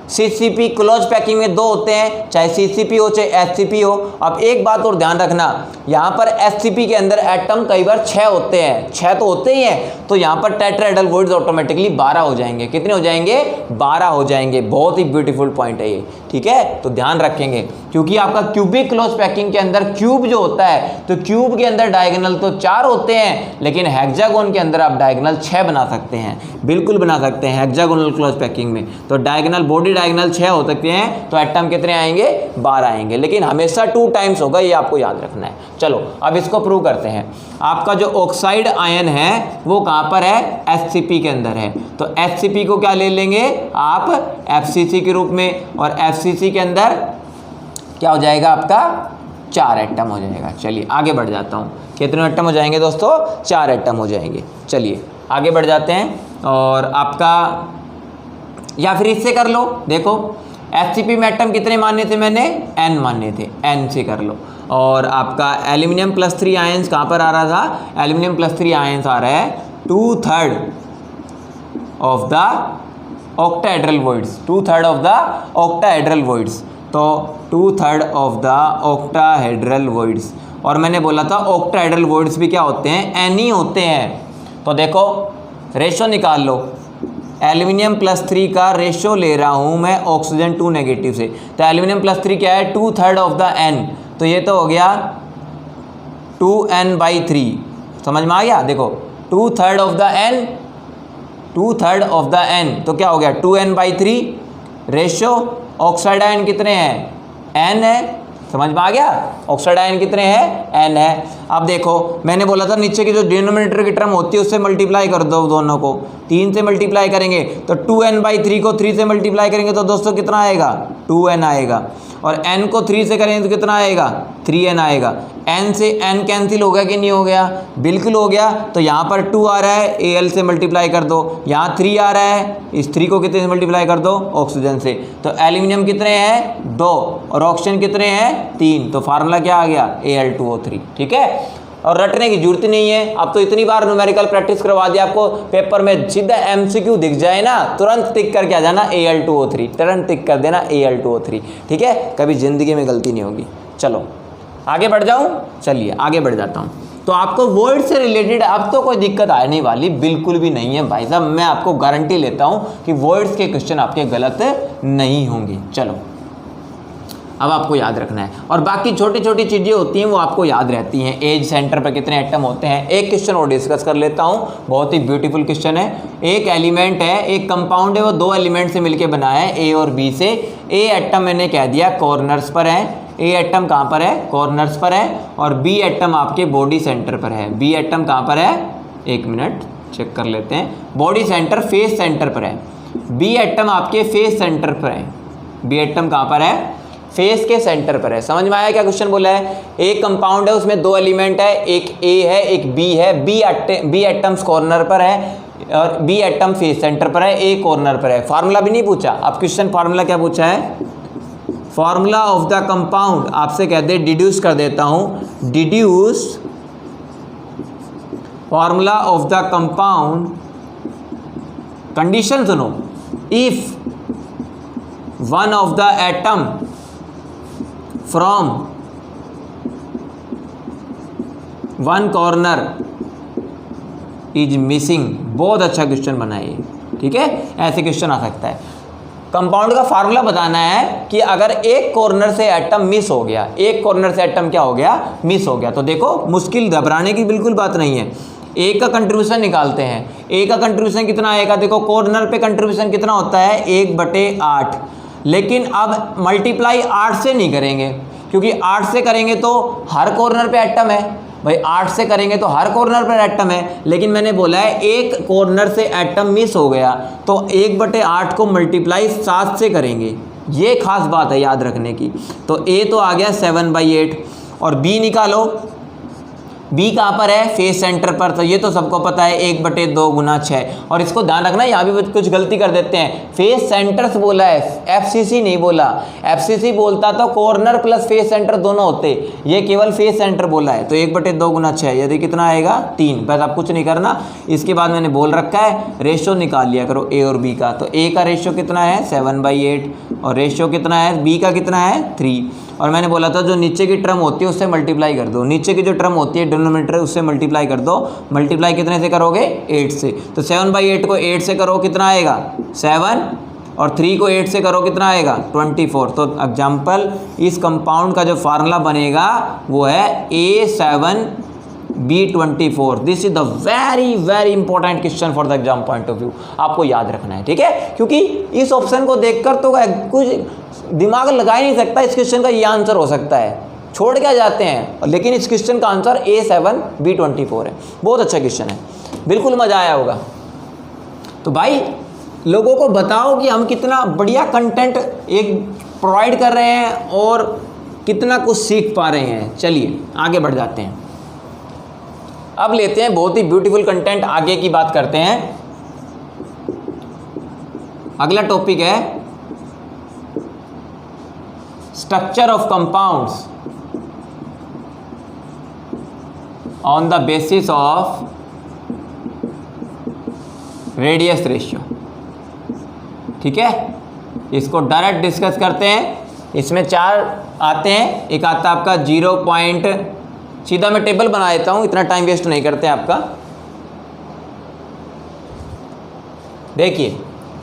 CCP क्लोज पैकिंग में 2 होते हैं, चाहे CCP हो चाहे HCP हो। अब एक बात और ध्यान रखना, यहाँ पर HCP के अंदर एटम कई बार 6 होते हैं, 6 तो होते ही हैं, तो यहाँ पर टेट्राहेड्रल वॉइड्स ऑटोमेटिकली 12 हो जाएंगे। कितने हो जाएंगे, 12 हो जाएंगे। बहुत ही ब्यूटीफुल पॉइंट है ये, ठीक है। तो ध्यान रखेंगे, क्योंकि आपका क्यूबिक क्लोज पैकिंग के अंदर क्यूब जो होता है, तो क्यूब के अंदर डायगोनल तो 4 होते हैं, लेकिन हेक्सागोन के अंदर आप डायगोनल 6 बना सकते हैं, बिल्कुल बना सकते हैं हेक्सागोनल क्लोज पैकिंग में। तो डायगोनल, बॉडी डायगोनल 6 हो सकते हैं, तो एटम कितने आएंगे, 12 आएंगे, लेकिन हमेशा 2 टाइम्स होगा, ये आपको याद रखना है। चलो अब इसको प्रूव करते हैं। आपका जो ऑक्साइड आयन है वो कहाँ पर है, HCP के अंदर है। तो HCP को क्या ले लेंगे आप, FCC के रूप में, और FCC के अंदर क्या हो जाएगा आपका, 4 एटम हो जाएगा। चलिए आगे बढ़ जाता हूँ, कितने एटम हो जाएंगे दोस्तों, 4 एटम हो जाएंगे। चलिए आगे बढ़ जाते हैं, और आपका या फिर इससे कर लो। देखो HCP में एटम कितने मानने थे मैंने, N मानने थे, N से कर लो। और आपका एल्यूमिनियम +3 आयंस कहाँ पर आ रहा था, एल्यूमिनियम +3 आयंस आ रहा है 2/3 of the octahedral voids, 2/3 of the octahedral voids. तो 2/3 ऑफ द ऑक्टाहेड्रल वॉइड्स। और मैंने बोला था ऑक्टाहेड्रल वॉइड्स भी क्या होते हैं, N ही होते हैं। तो देखो रेशो निकाल लो, एल्यूमिनियम +3 का रेशियो ले रहा हूँ मैं ऑक्सीजन 2 नेगेटिव से, तो एल्यूमिनियम +3 क्या है 2/3 ऑफ द n, तो ये तो हो गया 2n/3। समझ में आ गया? देखो 2/3 of the n, 2/3 of the n, तो क्या हो गया 2n/3 रेशियो ऑक्साइड आयन कितने हैं n है। समझ में आ गया? ऑक्साइड आयन कितने हैं n है। अब देखो मैंने बोला था नीचे की जो डिनोमिनेटर की टर्म होती है उससे मल्टीप्लाई कर दो दोनों को, 3 से मल्टीप्लाई करेंगे तो 2n/3 को 3 से मल्टीप्लाई करेंगे तो दोस्तों कितना आएगा 2n आएगा, और n को 3 से करेंगे तो कितना आएगा 3n आएगा। n से n कैंसिल हो गया कि नहीं हो गया? बिल्कुल हो गया। तो यहाँ पर 2 आ रहा है, Al से मल्टीप्लाई कर दो, यहाँ 3 आ रहा है, इस 3 को कितने से मल्टीप्लाई कर दो ऑक्सीजन से, तो एल्यूमिनियम कितने हैं 2 और ऑक्सीजन कितने हैं 3, तो फार्मूला क्या आ गया Al2O3। ठीक है, और रटने की जरूरत नहीं है, अब तो इतनी बार न्यूमेरिकल प्रैक्टिस करवा दिया आपको, पेपर में सीधा MCQ दिख जाए ना तुरंत टिक करके आ जाना Al2O3, तुरंत टिक कर देना Al2O3। ठीक है, कभी ज़िंदगी में गलती नहीं होगी। चलो आगे बढ़ जाऊँ, चलिए आगे बढ़ जाता हूँ। तो आपको वर्ड से रिलेटेड अब तो कोई दिक्कत आने वाली बिल्कुल भी नहीं है भाई साहब, मैं आपको गारंटी लेता हूँ कि वर्ड्स के क्वेश्चन आपके गलत नहीं होंगे। चलो अब आपको याद रखना है, और बाकी छोटी छोटी चीज़ें होती हैं वो आपको याद रहती हैं। एज सेंटर पर कितने एटम होते हैं, एक क्वेश्चन और डिस्कस कर लेता हूँ, बहुत ही ब्यूटीफुल क्वेश्चन है। एक एलिमेंट है, एक कंपाउंड है, वो 2 एलिमेंट से मिलके बना है ए और बी से। ए एटम मैंने कह दिया कॉर्नर्स पर है, ए एटम कहाँ पर है कॉर्नर्स पर है, और बी एटम आपके बॉडी सेंटर पर है। बी एटम कहाँ पर है, एक मिनट चेक कर लेते हैं, बॉडी सेंटर फेस सेंटर पर है। बी एटम आपके फेस सेंटर पर है, बी एटम कहाँ पर है फेस के सेंटर पर है। समझ में आया क्या क्वेश्चन बोला है? एक कंपाउंड है उसमें 2 एलिमेंट है, एक ए है एक बी है, बी एटम्स कॉर्नर पर है और बी एटम फेस सेंटर पर है, ए कॉर्नर पर है। फार्मूला भी नहीं पूछा, अब क्वेश्चन फार्मूला क्या पूछा है, फार्मूला ऑफ द कंपाउंड आपसे कहते डिड्यूस कर देता हूं, deduce formula of the compound, condition सुनो, if one of the atom from one corner is missing. बहुत अच्छा क्वेश्चन बना है ये, ठीक है, ऐसे क्वेश्चन आ सकता है। कंपाउंड का फार्मूला बताना है कि अगर एक कॉर्नर से एटम मिस हो गया, एक कॉर्नर से एटम क्या हो गया मिस हो गया, तो देखो मुश्किल घबराने की बिल्कुल बात नहीं है। ए का कंट्रीब्यूशन निकालते हैं, ए का कंट्रीब्यूशन कितना आएगा, देखो कॉर्नर पे कंट्रीब्यूशन कितना होता है 1/8, लेकिन अब मल्टीप्लाई 8 से नहीं करेंगे, क्योंकि 8 से करेंगे तो हर कॉर्नर पे एटम है भाई, 8 से करेंगे तो हर कॉर्नर पर एटम है, लेकिन मैंने बोला है एक कॉर्नर से एटम मिस हो गया तो 1/8 को मल्टीप्लाई 7 से करेंगे, ये खास बात है याद रखने की। तो ए तो आ गया 7/8, और बी निकालो, बी कहाँ पर है फेस सेंटर पर, तो ये तो सबको पता है 1/2 गुना 6, और इसको ध्यान रखना यहाँ भी कुछ गलती कर देते हैं, फेस सेंटर्स बोला है FCC नहीं बोला, FCC बोलता तो कॉर्नर प्लस फेस सेंटर दोनों होते, ये केवल फेस सेंटर बोला है। तो 1/2 गुना 6 यदि कितना आएगा 3, बस आप कुछ नहीं करना। इसके बाद मैंने बोल रखा है रेशियो निकाल लिया करो ए और बी का, तो ए का रेशियो कितना है 7/8 और रेशियो कितना है बी का कितना है 3, और मैंने बोला था जो नीचे की टर्म होती है उससे मल्टीप्लाई कर दो, नीचे की जो टर्म होती है डिनोमिनेटर उससे मल्टीप्लाई कर दो। मल्टीप्लाई कितने से करोगे 8 से, तो 7/8 को 8 से करो कितना आएगा 7, और 3 को 8 से करो कितना आएगा 24। तो एग्जाम्पल इस कंपाउंड का जो फार्मूला बनेगा वो है A7B24। This is the very very important question for the exam point of view, आपको याद रखना है, ठीक है, क्योंकि इस ऑप्शन को देखकर तो कुछ दिमाग लगा ही नहीं सकता इस क्वेश्चन का ये आंसर हो सकता है, छोड़ क्या जाते हैं, लेकिन इस क्वेश्चन का आंसर A7B24 है। बहुत अच्छा क्वेश्चन है, बिल्कुल मजा आया होगा। तो भाई लोगों को बताओ कि हम कितना बढ़िया कंटेंट एक प्रोवाइड कर रहे हैं और कितना कुछ सीख पा रहे हैं। चलिए आगे बढ़ जाते हैं, अब लेते हैं बहुत ही ब्यूटीफुल कंटेंट, आगे की बात करते हैं। अगला टॉपिक है structure of compounds on the basis of radius ratio, ठीक है, इसको डायरेक्ट डिस्कस करते हैं। इसमें 4 आते हैं, एक आता है आपका 0. सीधा मैं टेबल बना देता हूं, इतना टाइम वेस्ट नहीं करते हैं आपका। देखिए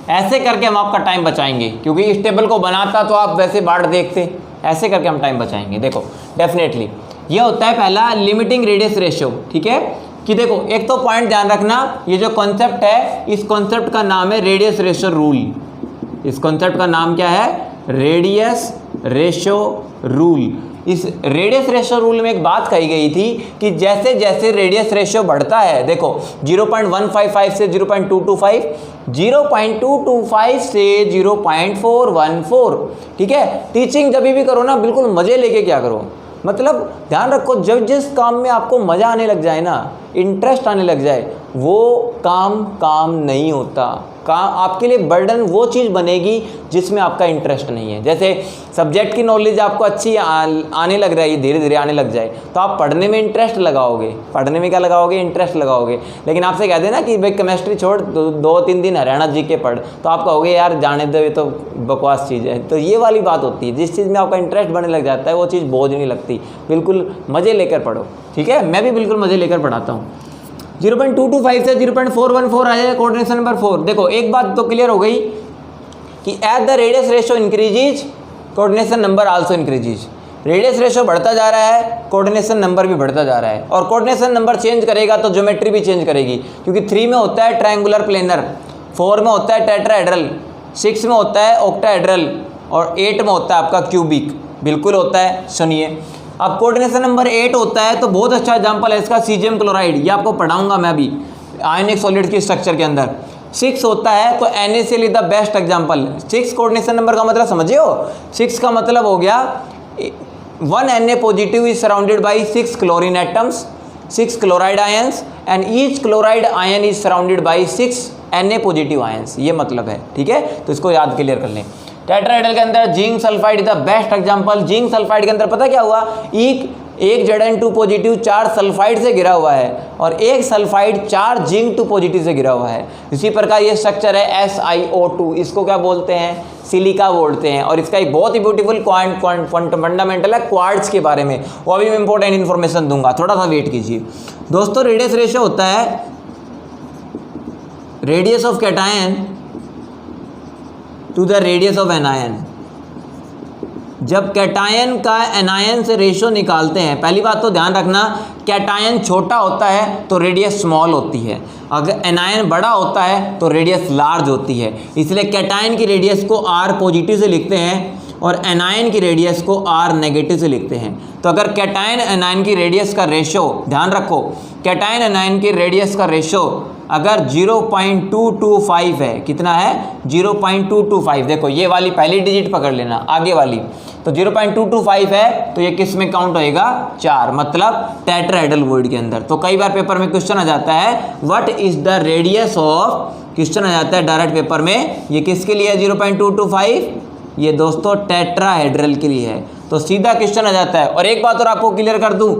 ऐसे करके हम आपका टाइम बचाएंगे, क्योंकि इस टेबल को बनाता तो आप वैसे बाढ़ देखते, ऐसे करके हम टाइम बचाएंगे। देखो डेफिनेटली ये होता है पहला लिमिटिंग रेडियस रेशियो, ठीक है। कि देखो एक तो पॉइंट ध्यान रखना, ये जो कॉन्सेप्ट है इस कॉन्सेप्ट का नाम है रेडियस रेशियो रूल। इस कॉन्सेप्ट का नाम क्या है? Radius ratio rule. इस रेडियस रेशियो रूल में एक बात कही गई थी कि जैसे जैसे रेडियस रेशियो बढ़ता है, देखो 0.155 से 0.225, 0.225 से 0.414, ठीक है। टीचिंग जब भी करो ना बिल्कुल मजे लेके क्या करो, मतलब ध्यान रखो जब जिस काम में आपको मज़ा आने लग जाए ना, इंटरेस्ट आने लग जाए, वो काम नहीं होता। काम आपके लिए बर्डन वो चीज़ बनेगी जिसमें आपका इंटरेस्ट नहीं है। जैसे सब्जेक्ट की नॉलेज आपको अच्छी आने लग रही है, धीरे धीरे आने लग जाए, तो आप पढ़ने में इंटरेस्ट लगाओगे। पढ़ने में क्या लगाओगे? इंटरेस्ट लगाओगे। लेकिन आपसे कहते हैं ना कि भाई केमिस्ट्री छोड़, 2-3 दिन हरियाणा जीके पढ़, तो आप कहोगे यार जाने दो, ये तो बकवास चीज़ है। तो ये वाली बात होती है, जिस चीज़ में आपका इंटरेस्ट बनने लग जाता है वो चीज़ बोझ नहीं लगती। बिल्कुल मज़े लेकर पढ़ो, ठीक है। मैं भी बिल्कुल मज़े लेकर पढ़ाता हूँ। 0.225 से 0.414 आ जाएगा कोऑर्डिनेशन नंबर 4। देखो एक बात तो क्लियर हो गई कि at the radius ratio increases coordination number also increases. Radius ratio बढ़ता जा रहा है, कोऑर्डिनेशन नंबर भी बढ़ता जा रहा है। और कोऑर्डिनेशन नंबर चेंज करेगा तो ज्योमेट्री भी चेंज करेगी, क्योंकि 3 में होता है ट्रायंगुलर प्लेनर, 4 में होता है टेट्राहेड्रल, 6 में होता है ऑक्टाहेड्रल और 8 में होता है आपका क्यूबिक। बिल्कुल होता है, सुनिए। अब कोऑर्डिनेशन नंबर 8 होता है तो बहुत अच्छा एग्जांपल है इसका सीजियम क्लोराइड, ये आपको पढ़ाऊंगा मैं अभी आयनिक सॉलिड की स्ट्रक्चर के अंदर। 6 होता है तो NaCl is the best example. 6 coordination number का मतलब समझे हो? 6 का मतलब हो गया 1 Na positive is surrounded by 6 chlorine atoms, 6 chloride ions, and each chloride ion is surrounded by 6 Na positive ions, ये मतलब है, ठीक है। तो इसको याद क्लियर कर लें। टेट्राहेड्रल के अंदर zinc sulphide is the best example. Zinc sulphide के अंदर पता क्या हुआ? एक Zn2 पॉजिटिव 4 सल्फाइड से गिरा हुआ है और एक सल्फाइड 4 जिंक 2 पॉजिटिव से गिरा हुआ है। इसी प्रकार ये स्ट्रक्चर है SiO2, इसको क्या बोलते हैं? सिलिका बोलते हैं। और इसका एक बहुत ही ब्यूटीफुल फंडामेंटल है क्वार्ट्ज के बारे में, वो अभी मैं इंपॉर्टेंट इन्फॉर्मेशन दूंगा, थोड़ा सा वेट कीजिए दोस्तों। रेडियस रेशियो होता है radius of cation to the radius of anion. जब कैटायन का एनायन से रेशियो निकालते हैं, पहली बात तो ध्यान रखना, कैटायन छोटा होता है तो रेडियस स्मॉल होती है, अगर एनायन बड़ा होता है तो रेडियस लार्ज होती है। इसलिए कैटायन की रेडियस को R पॉजिटिव से लिखते हैं और एनायन की रेडियस को R नेगेटिव से लिखते हैं। तो अगर कैटायन एनायन की रेडियस का रेशियो, ध्यान रखो, कैटायन एनायन की रेडियस का रेशियो अगर 0.225 है, कितना है? 0.225। देखो ये वाली पहली डिजिट पकड़ लेना, आगे वाली तो 0.225 है तो ये किस में काउंट होएगा? 4, मतलब टेट्राहेड्रल वॉइड के अंदर। तो कई बार पेपर में क्वेश्चन आ जाता है what is the radius of, question आ जाता है डायरेक्ट पेपर में, ये किसके लिए है 0.225? ये दोस्तों टेट्राहेड्रल के लिए है। तो सीधा क्वेश्चन आ जाता है। और एक बात और आपको क्लियर कर दूं,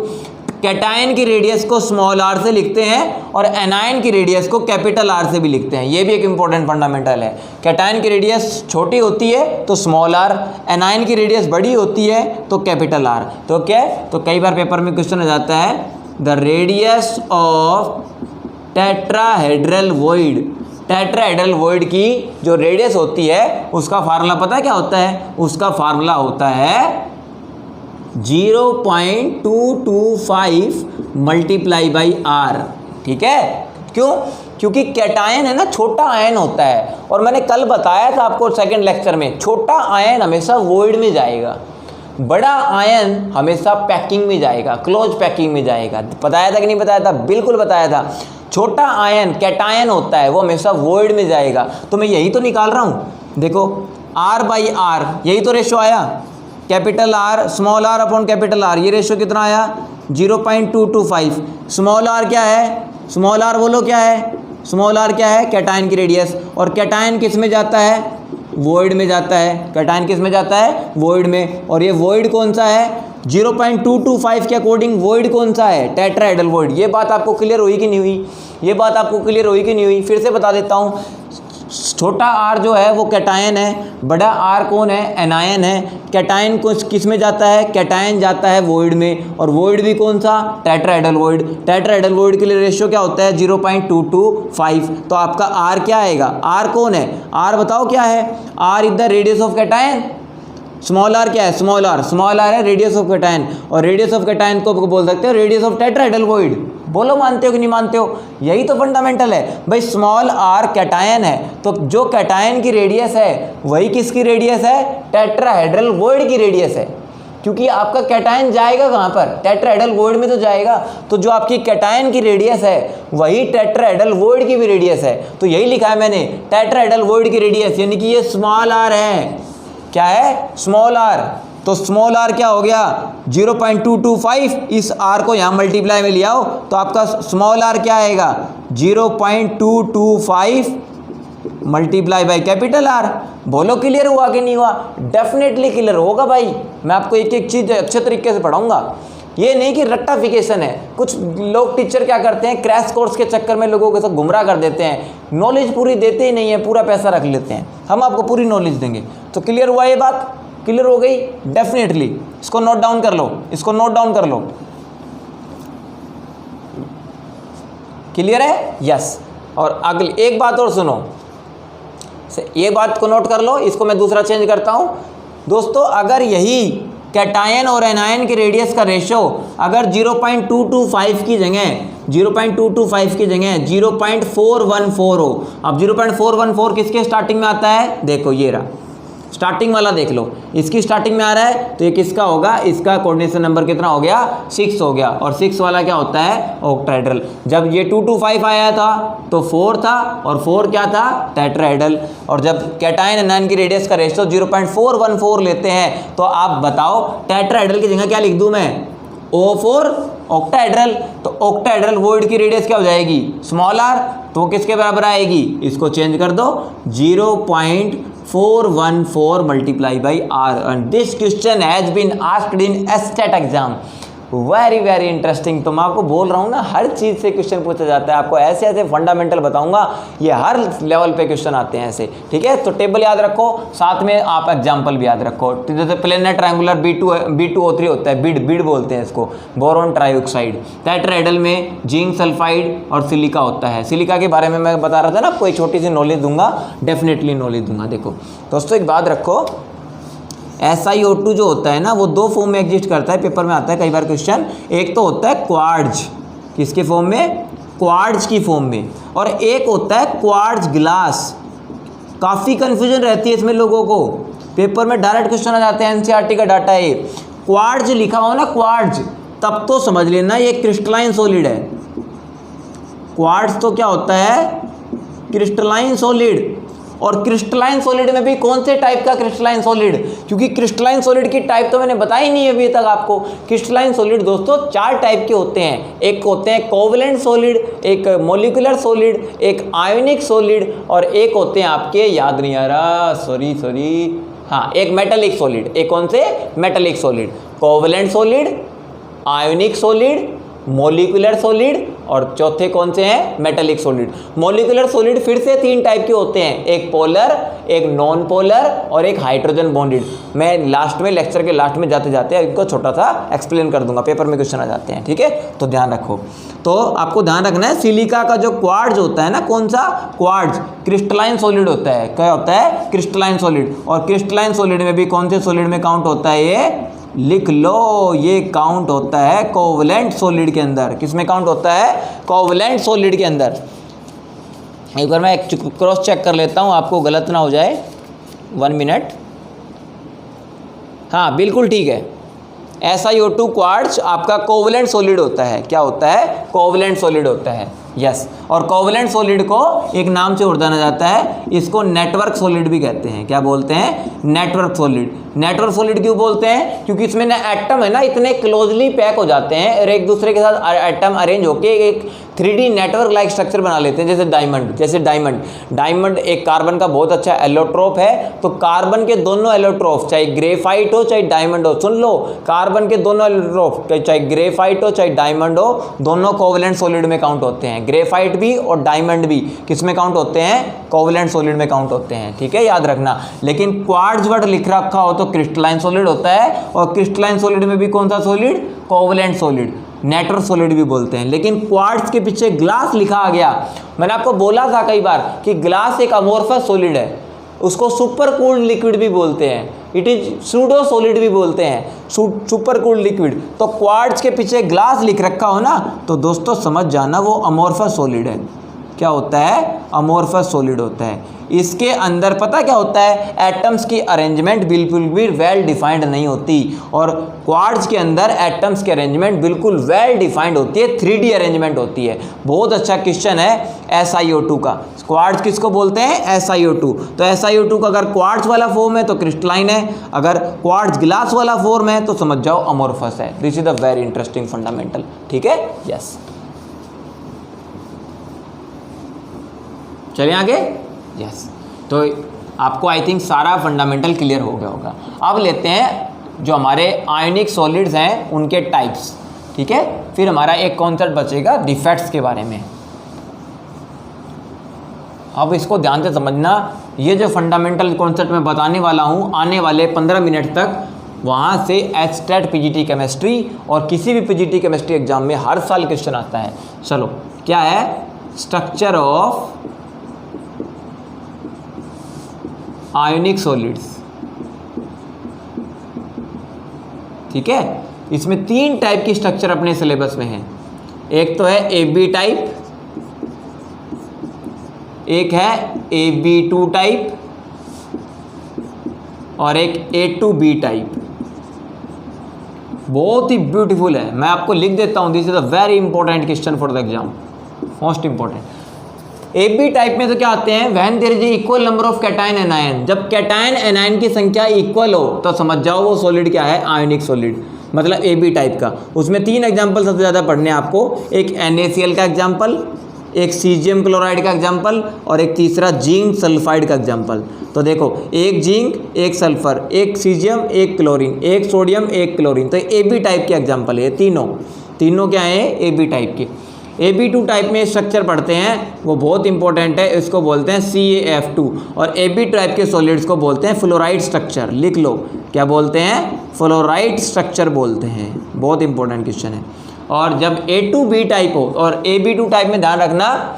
कैटायन की रेडियस को स्मॉल r से लिखते हैं और एनायन की रेडियस को कैपिटल R से भी लिखते हैं। ये भी एक इंपॉर्टेंट फंडामेंटल है। कैटायन की रेडियस छोटी होती है तो स्मॉल r, एनायन की रेडियस बड़ी होती है तो कैपिटल R। तो क्या है? तो कई बार पेपर में क्वेश्चन आ जाता है the radius of tetrahedral void. Tetrahedral void की जो रेडियस होती है उसका फार्मूला पता है क्या होता है? उसका फार्मूला होता है 0.225 मल्टीप्लाई बाई R, ठीक है। क्यों? क्योंकि कैटायन है ना, छोटा आयन होता है, और मैंने कल बताया था आपको सेकंड लेक्चर में, छोटा आयन हमेशा वॉइड में जाएगा, बड़ा आयन हमेशा पैकिंग में जाएगा, क्लोज पैकिंग में जाएगा। बताया था कि नहीं बताया था? बिल्कुल बताया था। छोटा आयन कैटायन होता है वो हमेशा वॉइड में जाएगा। तो मैं यही तो निकाल रहा हूँ, देखो R/R, यही तो रेशो आया, capital R small r upon capital R, ये रेशो कितना आया? 0.225। स्मॉल r क्या है? स्मॉल r बोलो क्या है? स्मॉल r क्या है? कैटायन की रेडियस। और कैटायन किस में जाता है? वॉइड में जाता है। कैटायन किस में जाता है? वॉइड में। और ये वॉइड कौन सा है? 0.225 के अकॉर्डिंग वॉइड कौन सा है? Tetrahedral void. ये बात आपको क्लियर हुई कि नहीं हुई? ये बात आपको क्लियर हुई कि नहीं हुई? फिर से बता देता हूँ, छोटा आर जो है वो कैटायन है, बड़ा आर कौन है, एनायन है। कैटायन किस में जाता है, कैटायन जाता है वोइड में, और वोइड भी कौन सा, टेट्राहेड्रल वोइड। टेट्राहेड्रल वोइड के लिए रेशियो क्या होता है, 0.225। तो आपका आर क्या आएगा, आर कौन है, आर बताओ क्या है, R is the radius of cation. Small R क्या है, स्मॉल आर है रेडियस ऑफ कैटायन, और रेडियस ऑफ कैटायन को बोल सकते हो रेडियस ऑफ टेट्राहेड्रल वोइड। बोलो मानते हो कि नहीं मानते हो, यही तो फंडामेंटल है भाई। स्मॉल आर कैटायन है, तो जो कैटायन की रेडियस है वही किसकी रेडियस है, टेट्राहेड्रल वोइड की रेडियस है। क्योंकि आपका कैटायन जाएगा कहाँ पर, टेट्राहेड्रल वोइड में तो जाएगा। तो जो आपकी कैटायन की रेडियस है वही टेट्राहेड्रल वोइड की भी रेडियस है। तो यही लिखा है मैंने, टेट्राहेड्रल वोइड की रेडियस, यानी कि ये स्मॉल आर है। क्या है, स्मॉल आर। तो स्मॉल आर क्या हो गया, 0.225। इस आर को यहाँ मल्टीप्लाई में ले आओ तो आपका स्मॉल आर क्या आएगा, 0.225 मल्टीप्लाई बाई कैपिटल आर। बोलो क्लियर हुआ कि नहीं हुआ, डेफिनेटली क्लियर होगा भाई। मैं आपको एक एक चीज़ अच्छे तरीके से पढ़ाऊंगा, ये नहीं कि रट्टाफिकेशन है। कुछ लोग टीचर क्या करते हैं, क्रैश कोर्स के चक्कर में लोगों को सब गुमराह कर देते हैं, नॉलेज पूरी देते ही नहीं है, पूरा पैसा रख लेते हैं। हम आपको पूरी नॉलेज देंगे। तो क्लियर हुआ, ये बात क्लियर हो गई डेफिनेटली। इसको नोट डाउन कर लो, इसको नोट डाउन कर लो। क्लियर है, यस। और अगली एक बात और सुनो, ये बात को नोट कर लो, इसको मैं दूसरा चेंज करता हूं दोस्तों। अगर यही कैटायन और एनायन के रेडियस का रेशो अगर 0.225 की जगह 0.414 हो, अब 0.414 किसके स्टार्टिंग में आता है, देखो ये रहा स्टार्टिंग वाला, देख लो इसकी स्टार्टिंग में आ रहा है, तो ये किसका होगा, इसका कोऑर्डिनेशन नंबर कितना हो गया, 6 हो गया। और 6 वाला क्या होता है, ऑक्टाहेड्रल। जब ये 225 आया था तो 4 था, और 4 क्या था, टेट्राहेड्रल। और जब कैटायन एनायन की रेडियस का रेशियो 0.414 लेते हैं तो आप बताओ टेट्राहेड्रल की जगह क्या लिख दूं मैं, O4 ऑक्टाहेड्रल। तो ऑक्टाहेड्रल वोइड की रेडियस क्या हो जाएगी, स्मॉल आर। तो किसके बराबर आएगी, इसको चेंज कर दो, 0.414 multiply by R. And this question has been asked in state exam. Very very interesting. तो मैं आपको बोल रहा हूँ ना, हर चीज़ से क्वेश्चन पूछा जाता है। आपको ऐसे ऐसे फंडामेंटल बताऊंगा, ये हर लेवल पे क्वेश्चन आते हैं ऐसे, ठीक है। तो टेबल याद रखो, साथ में आप एग्जाम्पल भी याद रखो। जैसे प्लेनर ट्रायंगुलर B2O3 होता है, बीड बोलते हैं इसको, बोरोन ट्राइऑक्साइड। टेट्राहेड्रल में जिंक सल्फाइड और सिलिका होता है। सिलिका के बारे में मैं बता रहा था ना, आपको एक छोटी सी नॉलेज दूंगा, डेफिनेटली नॉलेज दूंगा। देखो दोस्तों, एक बात रखो, SiO2 जो होता है ना, वो 2 फॉर्म में एग्जिस्ट करता है, पेपर में आता है कई बार क्वेश्चन। एक तो होता है क्वार्ट्ज, किसके फॉर्म में, क्वार्ट्ज की फॉर्म में, और एक होता है क्वार्ट्ज ग्लास। काफ़ी कंफ्यूजन रहती है इसमें लोगों को, पेपर में डायरेक्ट क्वेश्चन आ जाते हैं, NCERT का डाटा है। क्वार्ट्ज लिखा हो ना, क्वार्ट्ज, तब तो समझ लेना ये क्रिस्टलाइन सॉलिड है। क्वार्ट्ज तो क्या होता है, क्रिस्टलाइन सॉलिड। और क्रिस्टलाइन सॉलिड में भी कौन से टाइप का क्रिस्टलाइन सॉलिड, क्योंकि क्रिस्टलाइन सॉलिड की टाइप तो मैंने बताई नहीं अभी तक आपको। क्रिस्टलाइन सॉलिड दोस्तों 4 टाइप के होते हैं। एक होते हैं कोवलेंट सॉलिड, एक मॉलिक्यूलर सॉलिड, एक आयोनिक सॉलिड, और एक होते हैं आपके, याद नहीं आ रहा, सॉरी हाँ, एक मेटालिक सॉलिड। एक कौन से, metallic solid, covalent solid, ionic solid, molecular solid, और चौथे कौन से हैं, मेटालिक सॉलिड। मॉलिक्यूलर सॉलिड फिर से 3 टाइप के होते हैं, एक पोलर, एक नॉन पोलर, और एक हाइड्रोजन बॉन्डेड। मैं लास्ट में, लेक्चर के लास्ट में जाते जाते इनको छोटा सा एक्सप्लेन कर दूंगा, पेपर में क्वेश्चन आ जाते हैं, ठीक है। तो ध्यान रखो, तो आपको ध्यान रखना है, सिलिका का जो क्वार्ट्ज होता है ना, कौन सा, क्वार्ट्ज क्रिस्टलाइन सॉलिड होता है। क्या होता है, क्रिस्टलाइन सॉलिड। और क्रिस्टलाइन सॉलिड में भी कौन से सॉलिड में काउंट होता है, ये लिख लो, ये काउंट होता है कोवलेंट सॉलिड के अंदर। किस में काउंट होता है, कोवलेंट सॉलिड के अंदर। एक बार मैं क्रॉस चेक कर लेता हूँ, आपको गलत ना हो जाए, 1 मिनट। हाँ बिल्कुल ठीक है, SiO2 क्वार्ट्ज आपका कोवलेंट सॉलिड होता है। क्या होता है, कोवलेंट सॉलिड होता है, यस। और कोवलेंट सॉलिड को एक नाम से और जाना जाता है, इसको नेटवर्क सॉलिड भी कहते हैं। क्या बोलते हैं, नेटवर्क सॉलिड। नेटवर्क सॉलिड क्यों बोलते हैं, क्योंकि इसमें ना एटम है ना, इतने क्लोजली पैक हो जाते हैं और एक दूसरे के साथ एटम अरेंज होके एक 3D नेटवर्क लाइक स्ट्रक्चर बना लेते हैं। जैसे डायमंड एक कार्बन का बहुत अच्छा एलोट्रोप है। तो कार्बन के दोनों एलोट्रोप, चाहे ग्रेफाइट हो चाहे डायमंड हो, सुन लो, कार्बन के दोनों एलोट्रोप, चाहे ग्रेफाइट हो चाहे डायमंड हो, दोनों कोवलेंट सॉलिड में काउंट होते हैं। ग्रेफाइट भी और डायमंड भी किस में काउंट होते हैं, कोवलेंट सॉलिड में काउंट होते हैं, ठीक है, याद रखना। लेकिन क्वार्ट्ज वर्ड लिख रखा हो तो क्रिस्टलाइन सॉलिड होता है, और क्रिस्टलाइन सॉलिड में भी कौन सा सॉलिड, कोवलेंट सॉलिड, नेटर सॉलिड भी बोलते हैं। लेकिन क्वार्ट्ज के पीछे ग्लास लिखा आ गया, मैंने आपको बोला था कई बार कि ग्लास एक अमोर्फस सॉलिड है, उसको सुपर कूल्ड लिक्विड भी बोलते हैं, इट इज सूडो सॉलिड भी बोलते हैं, सुपर कूल्ड लिक्विड। तो क्वार्ट्ज के पीछे ग्लास लिख रखा हो ना तो दोस्तों समझ जाना वो अमोर्फस सॉलिड है। क्या होता है, अमोर्फस सॉलिड होता है। इसके अंदर पता क्या होता है, एटम्स की अरेंजमेंट बिल्कुल भी वेल डिफाइंड नहीं होती, और क्वार्ट्ज के अंदर एटम्स की अरेंजमेंट बिल्कुल वेल डिफाइंड होती है, 3D अरेंजमेंट होती है। बहुत अच्छा क्वेश्चन है SiO2 का। क्वार्ट्ज किसको बोलते हैं, SiO2। तो SiO2 का अगर क्वार्ट्ज वाला फॉर्म है तो क्रिस्टलाइन है, अगर क्वार्ट्ज ग्लास वाला फॉर्म है तो समझ जाओ अमोर्फस है। This is the very interesting fundamental, ठीक है, यस। चलिए आगे, यस। तो आपको आई थिंक सारा फंडामेंटल क्लियर हो गया होगा। अब लेते हैं जो हमारे आयनिक सॉलिड्स हैं उनके टाइप्स, ठीक है, फिर हमारा एक कॉन्सेप्ट बचेगा डिफेक्ट्स के बारे में। अब इसको ध्यान से समझना, ये जो फंडामेंटल कॉन्सेप्ट मैं बताने वाला हूँ आने वाले 15 मिनट तक, वहाँ से एचटेट पीजीटी केमिस्ट्री और किसी भी पीजीटी केमिस्ट्री एग्जाम में हर साल क्वेश्चन आता है। चलो, क्या है, स्ट्रक्चर ऑफ आयोनिक सॉलिड्स, ठीक है। इसमें 3 टाइप की स्ट्रक्चर अपने सिलेबस में है। एक तो है AB टाइप, एक है AB2 टाइप, और एक A2B टाइप। बहुत ही ब्यूटीफुल है, मैं आपको लिख देता हूं, this is a very important question for the exam, most important. AB type में तो क्या आते हैं, when there is equal number of cation anion, जब कैटायन एनायन की संख्या इक्वल हो तो समझ जाओ वो सॉलिड क्या है, आयोनिक सॉलिड, मतलब AB टाइप का। उसमें 3 एग्जांपल सबसे ज़्यादा पढ़ने हैं आपको, एक NaCl का एग्जांपल, एक सीजियम क्लोराइड का एग्जांपल, और एक तीसरा जिंक सल्फाइड का एग्जांपल। तो देखो, एक जिंक, एक सल्फर, एक सीजियम, एक क्लोरीन, एक सोडियम, एक क्लोरीन, तो AB टाइप के एग्जांपल है तीनों क्या है, AB टाइप के। AB2 टाइप में स्ट्रक्चर पढ़ते हैं, वो बहुत इंपॉर्टेंट है, इसको बोलते हैं CaF2, और AB टाइप के सॉलिड्स को बोलते हैं फ्लोराइड स्ट्रक्चर। लिख लो, क्या बोलते हैं, फ्लोराइड स्ट्रक्चर बोलते हैं। बहुत इंपॉर्टेंट क्वेश्चन है। और जब A2B टाइप हो और AB2 टाइप में ध्यान रखना,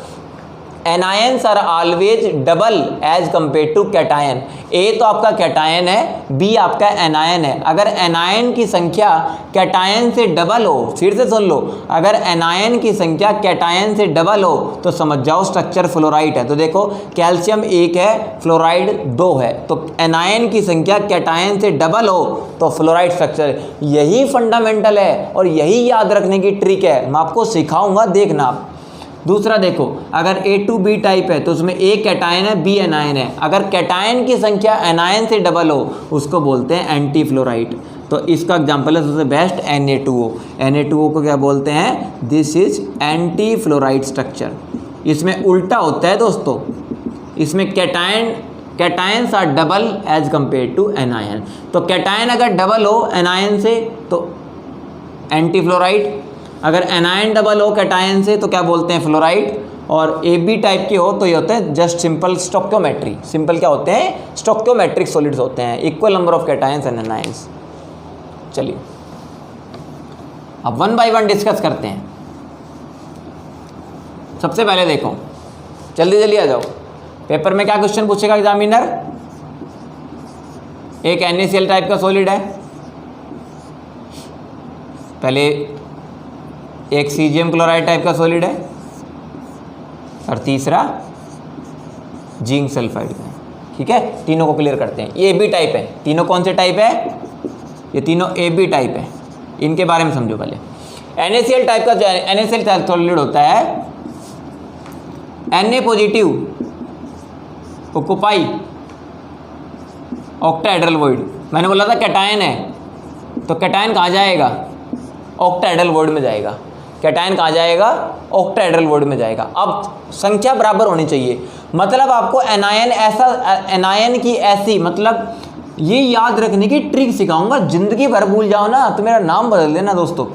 anions are always double as compare to cation. A तो आपका कैटायन है, B आपका एनायन है। अगर एनायन की संख्या कैटायन से डबल हो, फिर से सुन लो, अगर एनायन की संख्या कैटायन से डबल हो तो समझ जाओ स्ट्रक्चर फ्लोराइड है। तो देखो, कैल्शियम 1 है, फ्लोराइड 2 है, तो एनायन की संख्या कैटायन से डबल हो तो फ्लोराइड स्ट्रक्चर। यही फंडामेंटल है और यही याद रखने की ट्रिक है, मैं आपको सिखाऊंगा, देखना आप। दूसरा देखो, अगर A2B टाइप है तो उसमें A कैटायन है, B एनायन है। अगर कैटायन की संख्या एनायन से डबल हो उसको बोलते हैं एंटी फ्लोराइड। तो इसका एग्जांपल है सबसे बेस्ट NA2O। NA2O को क्या बोलते हैं, this is anti fluoride structure. इसमें उल्टा होता है दोस्तों, इसमें cations are double as compare to anion. तो कैटायन अगर डबल हो एनायन से तो एंटी फ्लोराइड, अगर एनायन डबल हो कैटायन से तो क्या बोलते हैं, फ्लोराइड। और AB टाइप के हो तो ये होते हैं जस्ट सिंपल स्टोक्योमेट्री। सिंपल क्या होते हैं, स्टोक्योमेट्रिक सॉलिड्स होते हैं, equal number of cations and anions. चलिए अब 1 बाय 1 डिस्कस करते हैं। सबसे पहले देखो, जल्दी जल्दी आ जाओ, पेपर में क्या क्वेश्चन पूछेगा एग्जामिनर। एक NaCl टाइप का सॉलिड है, पहले एक सीजियम क्लोराइड टाइप का सॉलिड है, और तीसरा जिंक सल्फाइड का है, ठीक है। तीनों को क्लियर करते हैं। ये AB टाइप है, तीनों कौन से टाइप है, ये तीनों AB टाइप है। इनके बारे में समझो पहले। NaCl टाइप का जो NaCl टाइप सॉलिड होता है, Na positive occupy octahedral void. मैंने बोला था कैटायन है, तो कैटायन कहाँ जाएगा, ऑक्टाहेड्रल वॉइड में जाएगा। कैटायन कहाँ जाएगा, ऑक्टाहेड्रल वॉइड में जाएगा। अब संख्या बराबर होनी चाहिए, मतलब आपको एनायन ऐसा, एनायन की ऐसी, मतलब ये याद रखने की ट्रिक सिखाऊंगा, जिंदगी भर भूल जाओ ना तो मेरा नाम बदल देना दोस्तों।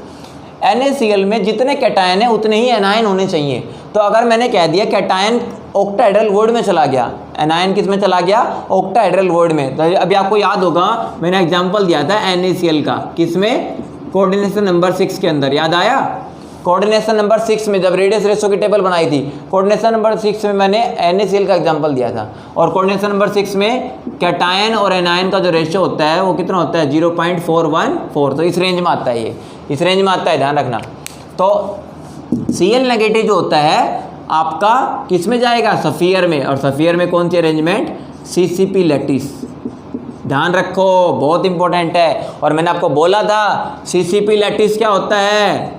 NaCl में जितने कैटायन है उतने ही एनायन होने चाहिए। तो अगर मैंने कह दिया कैटायन ऑक्टाहेड्रल वोर्ड में चला गया, एनायन किस में चला गया, ऑक्टाहेड्रल वोर्ड में। तो अभी आपको याद होगा मैंने एग्जांपल दिया था NaCl का, किसमें, कोऑर्डिनेशन नंबर 6 के अंदर, याद आया। कोऑर्डिनेशन नंबर 6 में जब रेडियस रेशो की टेबल बनाई थी, कोऑर्डिनेशन नंबर 6 में मैंने NaCl का एग्जांपल दिया था। और कोऑर्डिनेशन नंबर 6 में कैटायन और एनायन का जो रेशियो होता है वो कितना होता है, 0.414। तो इस रेंज में आता है, ये इस रेंज में आता है, ध्यान रखना। तो Cl नेगेटिव जो होता है आपका किस में जाएगा, सफियर में। और सफियर में कौन सी अरेंजमेंट, CCP लैटिस, ध्यान रखो, बहुत इंपॉर्टेंट है। और मैंने आपको बोला था CCP लैटिस क्या होता है,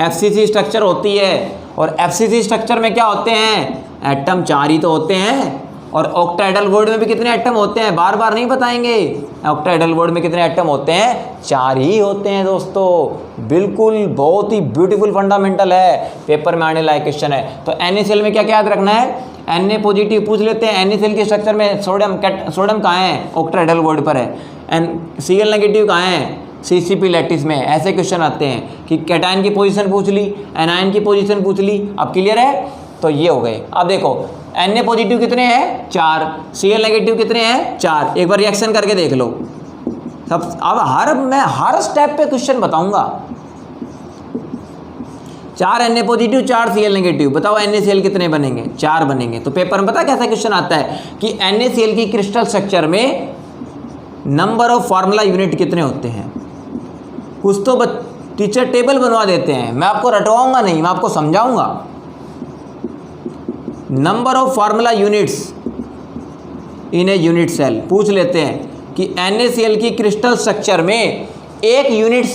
FCC स्ट्रक्चर होती है। और FCC स्ट्रक्चर में क्या होते हैं, एटम 4 ही तो होते हैं। और ऑक्टाहेड्रल वोर्ड में भी कितने एटम होते हैं, बार बार नहीं बताएंगे। ऑक्टाहेड्रल वोर्ड में कितने एटम होते हैं, 4 ही होते हैं दोस्तों। बिल्कुल बहुत ही ब्यूटीफुल फंडामेंटल है, पेपर में आने लायक क्वेश्चन है। तो NaCl में क्या क्या याद रखना है, Na पॉजिटिव पूछ लेते हैं। NaCl के स्ट्रक्चर में सोडियम कहाँ है, ऑक्टाहेड्रल वोर्ड पर है। Cl नेगेटिव कहाँ है, CCP लैटिस में। ऐसे क्वेश्चन आते हैं कि कैटायन की पोजीशन पूछ ली, एनायन की पोजीशन पूछ ली। अब क्लियर है, तो ये हो गए। अब देखो Na पॉजिटिव कितने हैं, 4, Cl नेगेटिव कितने हैं, 4। एक बार रिएक्शन करके देख लो सब। अब मैं हर स्टेप पे क्वेश्चन बताऊंगा। 4 Na पॉजिटिव, 4 Cl नेगेटिव, बताओ NaCl कितने बनेंगे, 4 बनेंगे। तो पेपर में पता कैसा क्वेश्चन आता है कि NaCl की क्रिस्टल स्ट्रक्चर में नंबर ऑफ फार्मूला यूनिट कितने होते हैं। कुछ तो टीचर टेबल बनवा देते हैं, मैं आपको रटवाऊंगा नहीं, मैं आपको समझाऊंगा। Number of formula units in a unit cell पूछ लेते हैं कि NaCl की क्रिस्टल स्ट्रक्चर में एक यूनिट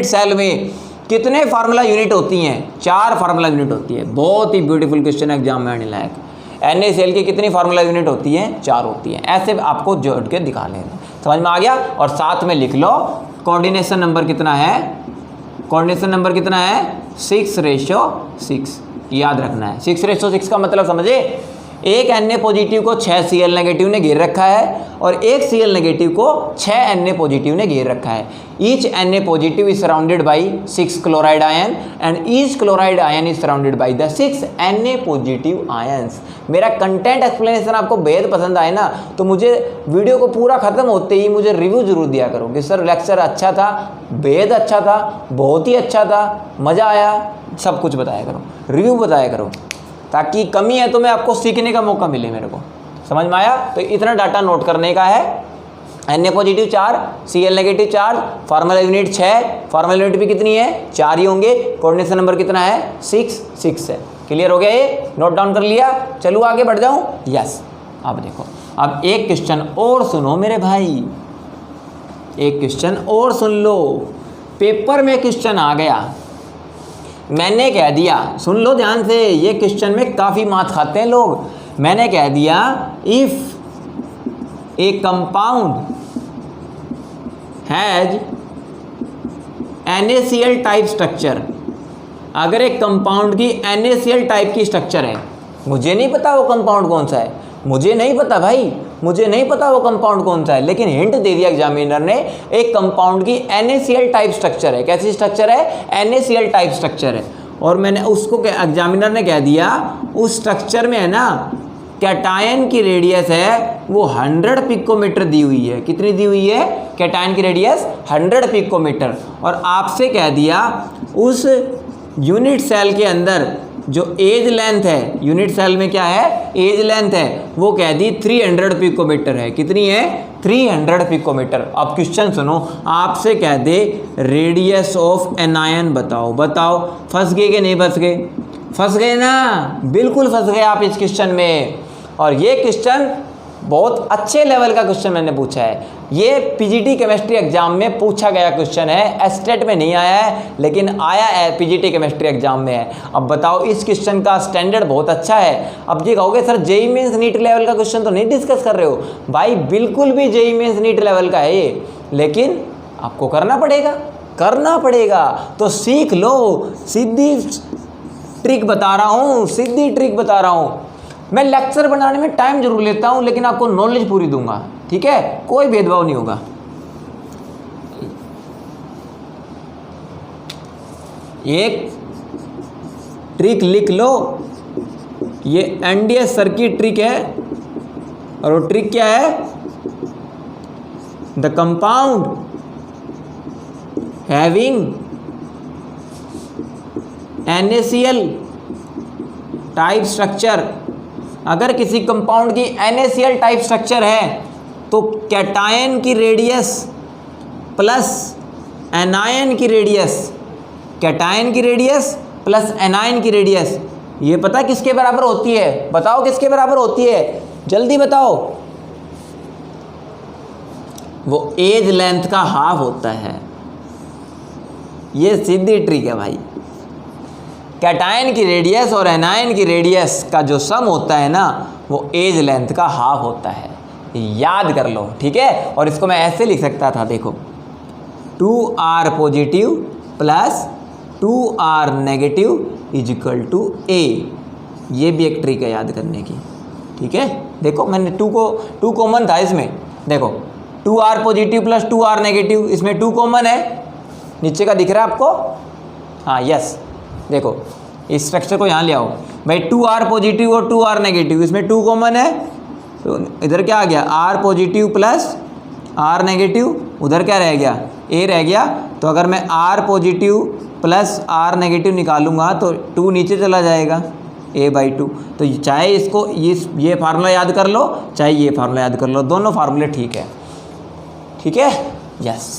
सेल में कितने फार्मूला यूनिट होती हैं, 4 फार्मूला यूनिट होती है। बहुत ही ब्यूटीफुल क्वेश्चन है, एग्जाम में आने लायक। NaCl की कितनी फार्मूला यूनिट होती हैं, 4 होती हैं। ऐसे आपको जोड़ के दिखा लेना, समझ में आ गया। और साथ में लिख लो कोऑर्डिनेशन नंबर कितना है, कोऑर्डिनेशन नंबर कितना है, 6:6। याद रखना है 6:6 का मतलब समझे, एक Na पॉजिटिव को 6 Cl नेगेटिव ने घेर रखा है और एक Cl नेगेटिव को 6 Na पॉजिटिव ने घेर रखा है। Each Na positive is surrounded by 6 chloride ion and each chloride ion is surrounded by the 6 Na positive ions. मेरा कंटेंट एक्सप्लेनेशन आपको बेहद पसंद आए ना, तो मुझे वीडियो को पूरा ख़त्म होते ही मुझे रिव्यू जरूर दिया करो कि सर लेक्चर अच्छा था, बेहद अच्छा था, बहुत ही अच्छा था, मज़ा आया, सब कुछ बताया करो, रिव्यू बताया करो, ताकि कमी है तो मैं आपको सीखने का मौका मिले मेरे को। समझ में आया। तो इतना डाटा नोट करने का है। Na positive 4, Cl negative 4, formula unit 6, formula unit भी कितनी है, 4 ही होंगे। कोऑर्डिनेशन नंबर कितना है, 6 है। क्लियर हो गया, ये नोट डाउन कर लिया। चलो आगे बढ़ जाऊं, यस। अब देखो, अब एक क्वेश्चन और सुनो मेरे भाई, एक क्वेश्चन और सुन लो। पेपर में क्वेश्चन आ गया, मैंने कह दिया, सुन लो ध्यान से, ये क्वेश्चन में काफ़ी मात खाते हैं लोग। मैंने कह दिया if A compound has NaCl type structure, अगर एक कंपाउंड की NaCl टाइप की स्ट्रक्चर है, मुझे नहीं पता वो कंपाउंड कौन सा है, मुझे नहीं पता भाई, मुझे नहीं पता वो कंपाउंड कौन सा है, लेकिन हिंट दे दिया एग्जामिनर ने, एक कंपाउंड की NaCl टाइप स्ट्रक्चर है। कैसी स्ट्रक्चर है, NaCl टाइप स्ट्रक्चर है। और मैंने उसको एग्जामिनर ने कह दिया उस स्ट्रक्चर में है ना, कैटायन की रेडियस है वो 100 पिकोमीटर दी हुई है। कितनी दी हुई है, कैटायन की रेडियस 100 पिकोमीटर। और आपसे कह दिया उस यूनिट सेल के अंदर जो एज लेंथ है, यूनिट सेल में क्या है, एज लेंथ है, वो कह दी 300 पिकोमीटर है। कितनी है, 300 पिकोमीटर। अब क्वेश्चन सुनो, आपसे कह दे रेडियस ऑफ एनायन बताओ, बताओ फंस गए कि नहीं फंस गए, फंस गए ना, बिल्कुल फंस गए आप इस क्वेश्चन में। और ये क्वेश्चन बहुत अच्छे लेवल का क्वेश्चन मैंने पूछा है, ये पीजीटी केमिस्ट्री एग्जाम में पूछा गया क्वेश्चन है, एस्टेट में नहीं आया है लेकिन आया है पीजीटी केमिस्ट्री एग्जाम में है। अब बताओ, इस क्वेश्चन का स्टैंडर्ड बहुत अच्छा है। अब ये कहोगे sir JEE Mains NEET level का क्वेश्चन तो नहीं डिस्कस कर रहे हो, भाई बिल्कुल भी जेई मेंस नीट लेवल का है ये, लेकिन आपको करना पड़ेगा, करना पड़ेगा। तो सीख लो, सीधी ट्रिक बता रहा हूँ, सीधी ट्रिक बता रहा हूँ। मैं लेक्चर बनाने में टाइम जरूर लेता हूँ, लेकिन आपको नॉलेज पूरी दूंगा, ठीक है, कोई भेदभाव नहीं होगा। एक ट्रिक लिख लो, ये NDS सर की ट्रिक है, और वो ट्रिक क्या है? The compound having NaCl type structure. अगर किसी कंपाउंड की NaCl टाइप स्ट्रक्चर है तो कैटायन की रेडियस प्लस एनायन की रेडियस, कैटायन की रेडियस प्लस एनायन की रेडियस, ये पता किसके बराबर होती है? बताओ किसके बराबर होती है, जल्दी बताओ। वो एज लेंथ का हाफ होता है। ये सीधी ट्रिक है भाई। कैटायन की रेडियस और एनायन की रेडियस का जो सम होता है ना, वो एज लेंथ का हाफ होता है। याद कर लो, ठीक है। और इसको मैं ऐसे लिख सकता था, देखो 2R positive plus 2R negative is equal to A। ये भी एक ट्रिक है याद करने की, ठीक है। देखो मैंने 2 कॉमन था इसमें, देखो 2R positive plus 2R negative, इसमें 2 कॉमन है, नीचे का दिख रहा है आपको? हाँ यस, देखो इस स्ट्रक्चर को यहाँ ले आओ भाई, 2R पॉजिटिव और 2R नेगेटिव, इसमें 2 कॉमन है, तो इधर क्या आ गया? R positive plus R negative, उधर क्या रह गया? A रह गया। तो अगर मैं R positive plus R negative निकालूंगा तो 2 नीचे चला जाएगा, A/2। तो चाहे इसको ये फार्मूला याद कर लो, चाहे ये फार्मूला याद कर लो, दोनों फार्मूले ठीक है, ठीक है, यस।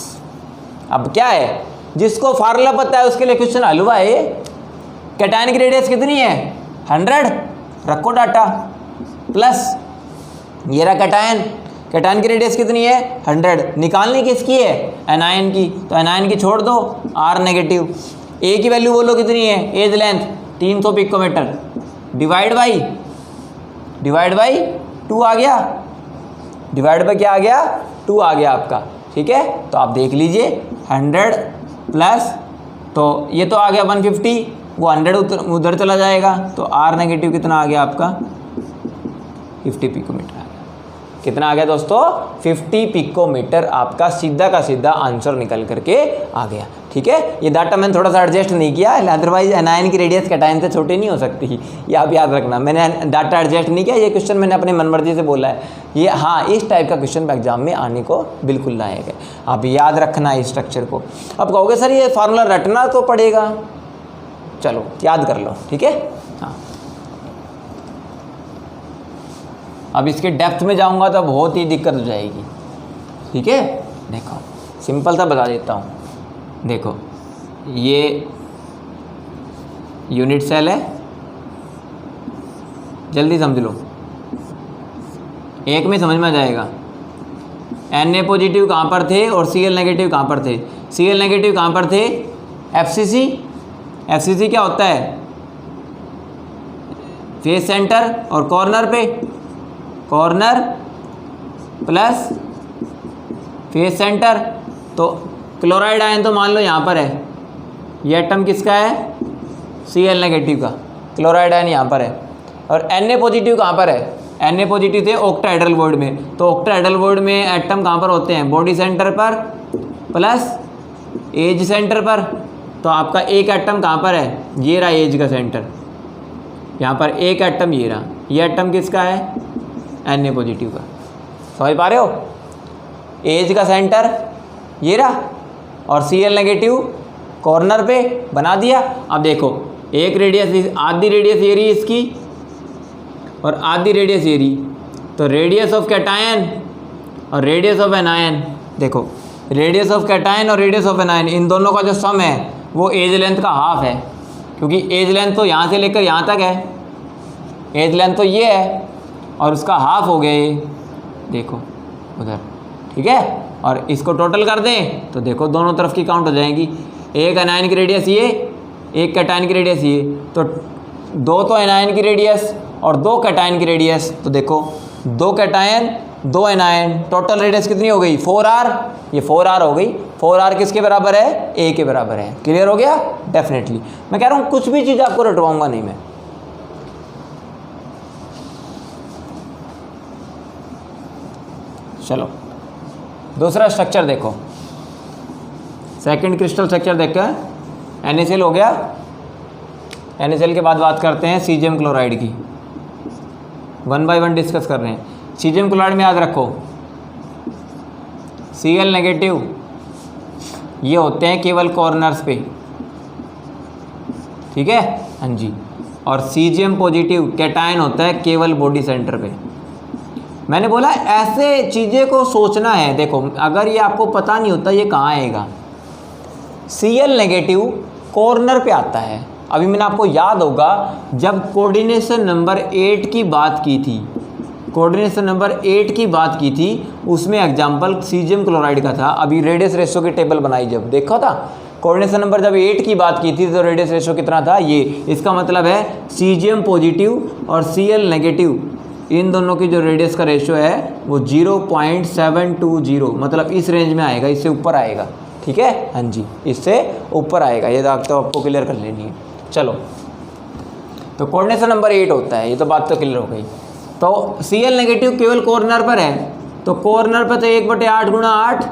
अब क्या है, जिसको फार्मूला पता है उसके लिए क्वेश्चन हल हुआ है। कैटायन की रेडियस कितनी है? 100, रखो डाटा, प्लस ये रहा कैटायन, कैटायन की रेडियस कितनी है? 100। निकालनी किसकी है? एनायन की, तो एनायन की छोड़ दो, R नेगेटिव। A की वैल्यू बोलो कितनी है? Edge length 300 picometre, divide by 2 आ गया, डिवाइड बाई क्या आ गया? 2 आ गया आपका, ठीक है। तो आप देख लीजिए 100 प्लस, तो ये तो आ गया 150, वो 100 उधर चला जाएगा, तो R नेगेटिव कितना आ गया आपका? 50 पिकोमीटर आ गया। कितना आ गया दोस्तों? 50 पिकोमीटर आपका सीधा का सीधा आंसर निकल करके आ गया, ठीक है। ये डाटा मैंने थोड़ा सा एडजस्ट नहीं किया, अदरवाइज एनायन की रेडियस कैटायन से छोटी नहीं हो सकती, ये आप याद रखना। मैंने डाटा एडजस्ट नहीं किया, ये क्वेश्चन मैंने अपनी मनमर्जी से बोला है। ये हाँ, इस टाइप का क्वेश्चन एग्जाम में आने को बिल्कुल लायक है, आप याद रखना इस स्ट्रक्चर को। अब कहोगे सर ये फार्मूला रटना तो पड़ेगा, चलो याद कर लो, ठीक है। हाँ, अब इसके डेप्थ में जाऊंगा तो बहुत ही दिक्कत हो जाएगी, ठीक है। देखो सिंपल सा बता देता हूँ, देखो ये यूनिट सेल है, जल्दी समझ लो, एक में समझ में आ जाएगा। Na पॉजिटिव कहाँ पर थे और Cl नेगेटिव कहाँ पर थे? Cl नेगेटिव कहाँ पर थे? FCC। FCC क्या होता है? फेस सेंटर और कॉर्नर पे, कॉर्नर प्लस फेस सेंटर। तो क्लोराइड आयन तो मान लो यहाँ पर है, ये एटम किसका है? Cl नेगेटिव का, क्लोराइड आयन यहाँ पर है। और Na पॉजिटिव कहाँ पर है? Na पॉजिटिव थे ऑक्टाहेड्रल बॉन्ड में, तो ऑक्टाहेड्रल बॉन्ड में एटम कहाँ पर होते हैं? बॉडी सेंटर पर प्लस एज सेंटर पर। तो आपका एक एटम कहाँ पर है? ये रहा एज का सेंटर, यहाँ पर एक एटम ये रहा, ये एटम किसका है? Na पॉजिटिव का। समझ पा रहे हो? एज का सेंटर ये रहा और Cl नेगेटिव कॉर्नर पे बना दिया। अब देखो एक रेडियस, आधी रेडियस ये रही इसकी और आधी रेडियस ये रही, तो रेडियस ऑफ कैटायन और रेडियस ऑफ एनायन, देखो रेडियस ऑफ कैटायन और रेडियस ऑफ एनायन, इन दोनों का जो सम है वो एज लेंथ का हाफ है, क्योंकि एज लेंथ तो यहाँ से लेकर यहाँ तक है, एज लेंथ तो ये है और उसका हाफ हो गया ये, देखो उधर, ठीक है। और इसको टोटल कर दें तो देखो दोनों तरफ की काउंट हो जाएगी, एक एनायन की रेडियस ये, एक कैटायन की रेडियस ये, तो 2 तो एनायन की रेडियस और 2 कैटायन की रेडियस, तो देखो 2 कैटायन 2 एनायन, टोटल रेडियस कितनी हो गई? 4R, ये 4R हो गई। 4R किसके बराबर है? A के बराबर है। क्लियर हो गया? डेफिनेटली। मैं कह रहा हूँ कुछ भी चीज़ आपको रटवाऊंगा नहीं मैं। चलो दूसरा स्ट्रक्चर देखो, सेकंड क्रिस्टल स्ट्रक्चर देखकर NaCl हो गया। NaCl के बाद बात करते हैं सीजियम क्लोराइड की, 1 बाय 1 डिस्कस कर रहे हैं। सीजियम क्लोराइड में याद रखो Cl नेगेटिव ये होते हैं केवल कॉर्नर्स पे, ठीक है, हाँ जी, और सीजियम पॉजिटिव कैटायन होता है केवल बॉडी सेंटर पे। मैंने बोला ऐसे चीज़ें को सोचना है। देखो अगर ये आपको पता नहीं होता ये कहाँ आएगा, Cl नेगेटिव कॉर्नर पे आता है। अभी मैंने आपको याद होगा जब कोऑर्डिनेशन नंबर 8 की बात की थी, कोऑर्डिनेशन नंबर 8 की बात की थी, उसमें एग्जाम्पल सीजियम क्लोराइड का था। अभी रेडियस रेशो की टेबल बनाई जब देखा था, कोऑर्डिनेशन नंबर जब 8 की बात की थी तो रेडियस रेशो कितना था ये। इसका मतलब है सीजियम पॉजिटिव और Cl नेगेटिव इन दोनों की जो रेडियस का रेशो है वो 0.720, मतलब इस रेंज में आएगा, इससे ऊपर आएगा, ठीक है, हाँ जी, इससे ऊपर आएगा। ये बात तो आपको क्लियर कर लेनी है। चलो तो कोऑर्डिनेशन नंबर 8 होता है, ये तो बात तो क्लियर हो गई। तो Cl नेगेटिव केवल कॉर्नर पर है, तो कॉर्नर पर तो 1/8 गुणा 8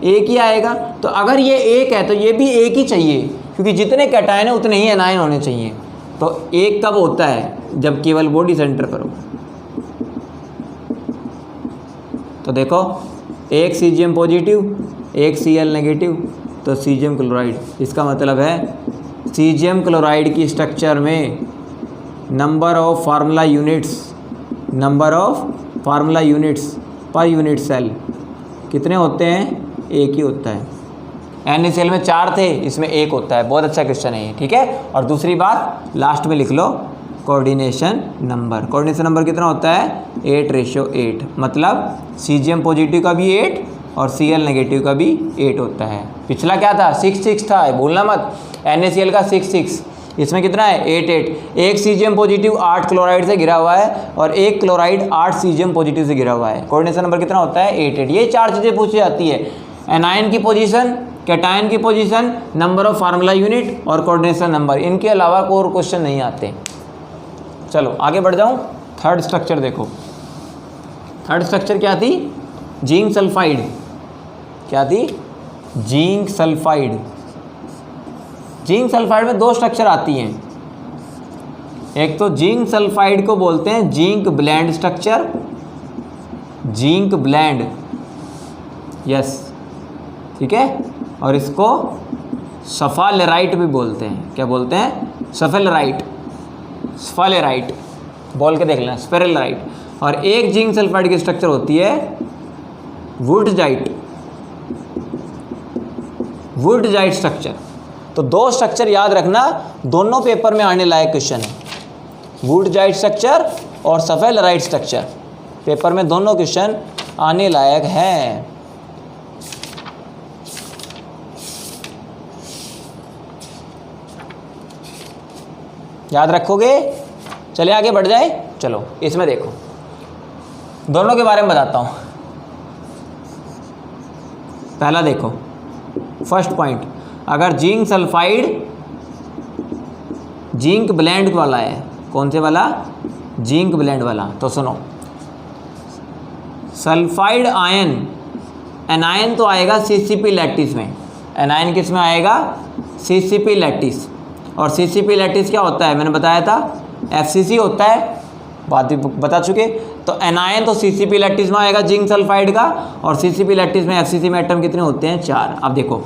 एक ही आएगा। तो अगर ये एक है तो ये भी एक ही चाहिए, क्योंकि जितने कैटायन है उतने ही एनायन होने चाहिए। तो एक कब होता है, जब केवल बॉडी सेंटर पर हो। तो देखो एक सीजियम पॉजिटिव एक Cl नेगेटिव, तो सीजियम क्लोराइड। इसका मतलब है सीजियम क्लोराइड की स्ट्रक्चर में number of formula units per unit cell कितने होते हैं, एक ही होता है। NaCl में 4 थे, इसमें 1 होता है। बहुत अच्छा क्वेश्चन है ये, ठीक है। और दूसरी बात लास्ट में लिख लो कोऑर्डिनेशन नंबर कितना होता है, 8:8, मतलब सीजियम पॉजिटिव का भी 8 और Cl नेगेटिव का भी 8 होता है। पिछला क्या था, 6 था, भूलना मत। NaCl का 6, इसमें कितना है 8। एक सीजियम पॉजिटिव 8 क्लोराइड से घिरा हुआ है और एक क्लोराइड 8 सीजियम पॉजिटिव से घिरा हुआ है। कोऑर्डिनेशन नंबर कितना होता है, 8। ये 4 चीज़ें पूछी जाती है, एनायन की पोजीशन, कैटायन की position, number of formula unit और कोऑर्डिनेशन नंबर। इनके अलावा कोई और क्वेश्चन नहीं आते। चलो आगे बढ़ जाऊँ। थर्ड स्ट्रक्चर देखो, थर्ड स्ट्रक्चर क्या थी, जिंक सल्फाइड। क्या थी, जिंक सल्फाइड। जिंक सल्फाइड में 2 स्ट्रक्चर आती हैं। एक तो जिंक सल्फाइड को बोलते हैं zinc blende structure, zinc blende, yes, ठीक है, और इसको सफालेराइट भी बोलते हैं। क्या बोलते हैं, सफेलराइट, स्फालेराइट बोल के देख लेना, स्फेरलराइट। और एक जिंक सल्फाइड की स्ट्रक्चर होती है वुडजाइट, वुडजाइट स्ट्रक्चर। तो 2 स्ट्रक्चर याद रखना, दोनों पेपर में आने लायक क्वेश्चन है, वुडजाइट स्ट्रक्चर और सफेलराइट स्ट्रक्चर। पेपर में दोनों क्वेश्चन आने लायक हैं। याद रखोगे। चलिए आगे बढ़ जाए। चलो इसमें देखो, दोनों के बारे में बताता हूँ। पहला देखो, फर्स्ट पॉइंट, अगर जिंक सल्फाइड जिंक ब्लेंड वाला है, कौन से वाला, जिंक ब्लेंड वाला, तो सुनो, सल्फाइड आयन, एनायन तो आएगा CCP लैटिस में। एनायन किस में आएगा, CCP लैटिस। और CCP लैटिस क्या होता है, मैंने बताया था FCC होता है, बात भी बता चुके। तो एनायन तो CCP लैटिस में आएगा जिंक सल्फाइड का, और CCP लैटिस में FCC में एटम कितने होते हैं, 4। अब देखो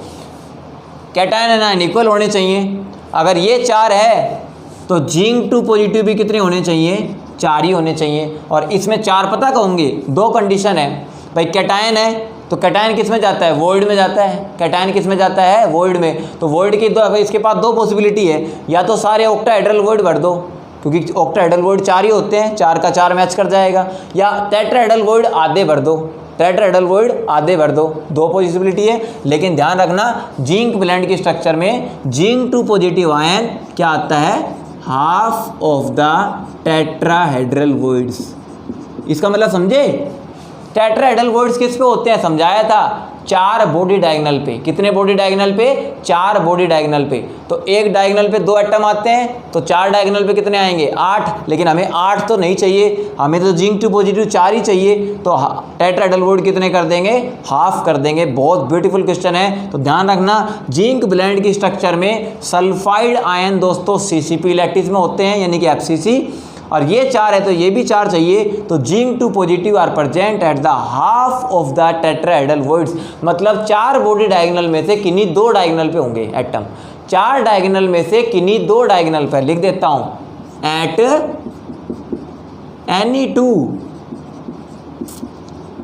कैटायन एनायन इक्वल होने चाहिए। अगर ये 4 है तो जिंक 2 पॉजिटिव भी कितने होने चाहिए, 4 ही होने चाहिए। और इसमें 4 पता कहोगे, 2 कंडीशन है भाई। कैटायन है तो कैटायन किस में जाता है, वॉइड में जाता है। कैटायन किस में जाता है, वॉइड में। तो वॉइड की इसके पास 2 पॉसिबिलिटी है, या तो सारे ऑक्टाहेड्रल वॉइड भर दो, क्योंकि ऑक्टाहेड्रल वॉइड 4 ही होते हैं, 4 का 4 मैच कर जाएगा, या टेट्राहेड्रल वॉइड आधे भर दो, टेट्राहेड्रल वॉइड आधे भर दो। 2 पॉसिबिलिटी है। लेकिन ध्यान रखना जिंक ब्लेंड की स्ट्रक्चर में जिंक 2 पॉजिटिव आयन क्या आता है, half of the tetrahedral voids. इसका मतलब समझे, टेट्राहेड्रल वॉइड्स किस पे होते हैं, समझाया था, 4 बॉडी डायगोनल पे। कितने बॉडी डायगोनल पे? 4 बॉडी डायगोनल पे। तो एक डायगोनल पे 2 एटम आते हैं, तो 4 डायगोनल पे कितने आएंगे? 8। लेकिन हमें 8 तो नहीं चाहिए, हमें तो जिंक 2 पॉजिटिव 4 ही चाहिए। तो टेट्राहेड्रल बॉन्ड कितने कर देंगे? हाफ कर देंगे। बहुत ब्यूटीफुल क्वेश्चन है, तो ध्यान रखना जिंक ब्लेंड की स्ट्रक्चर में सल्फाइड आयन दोस्तों CCP लैटिस में होते हैं, यानी कि FCC। और ये 4 है तो ये भी 4 चाहिए। तो zinc 2 positive are present at the half of the tetrahedral voids. मतलब 4 बॉडी डायगोनल में से किन्हीं 2 डायगोनल पे होंगे एटम। 4 डायगोनल में से किन्हीं 2 डायगोनल पर, लिख देता हूं, एट एनी 2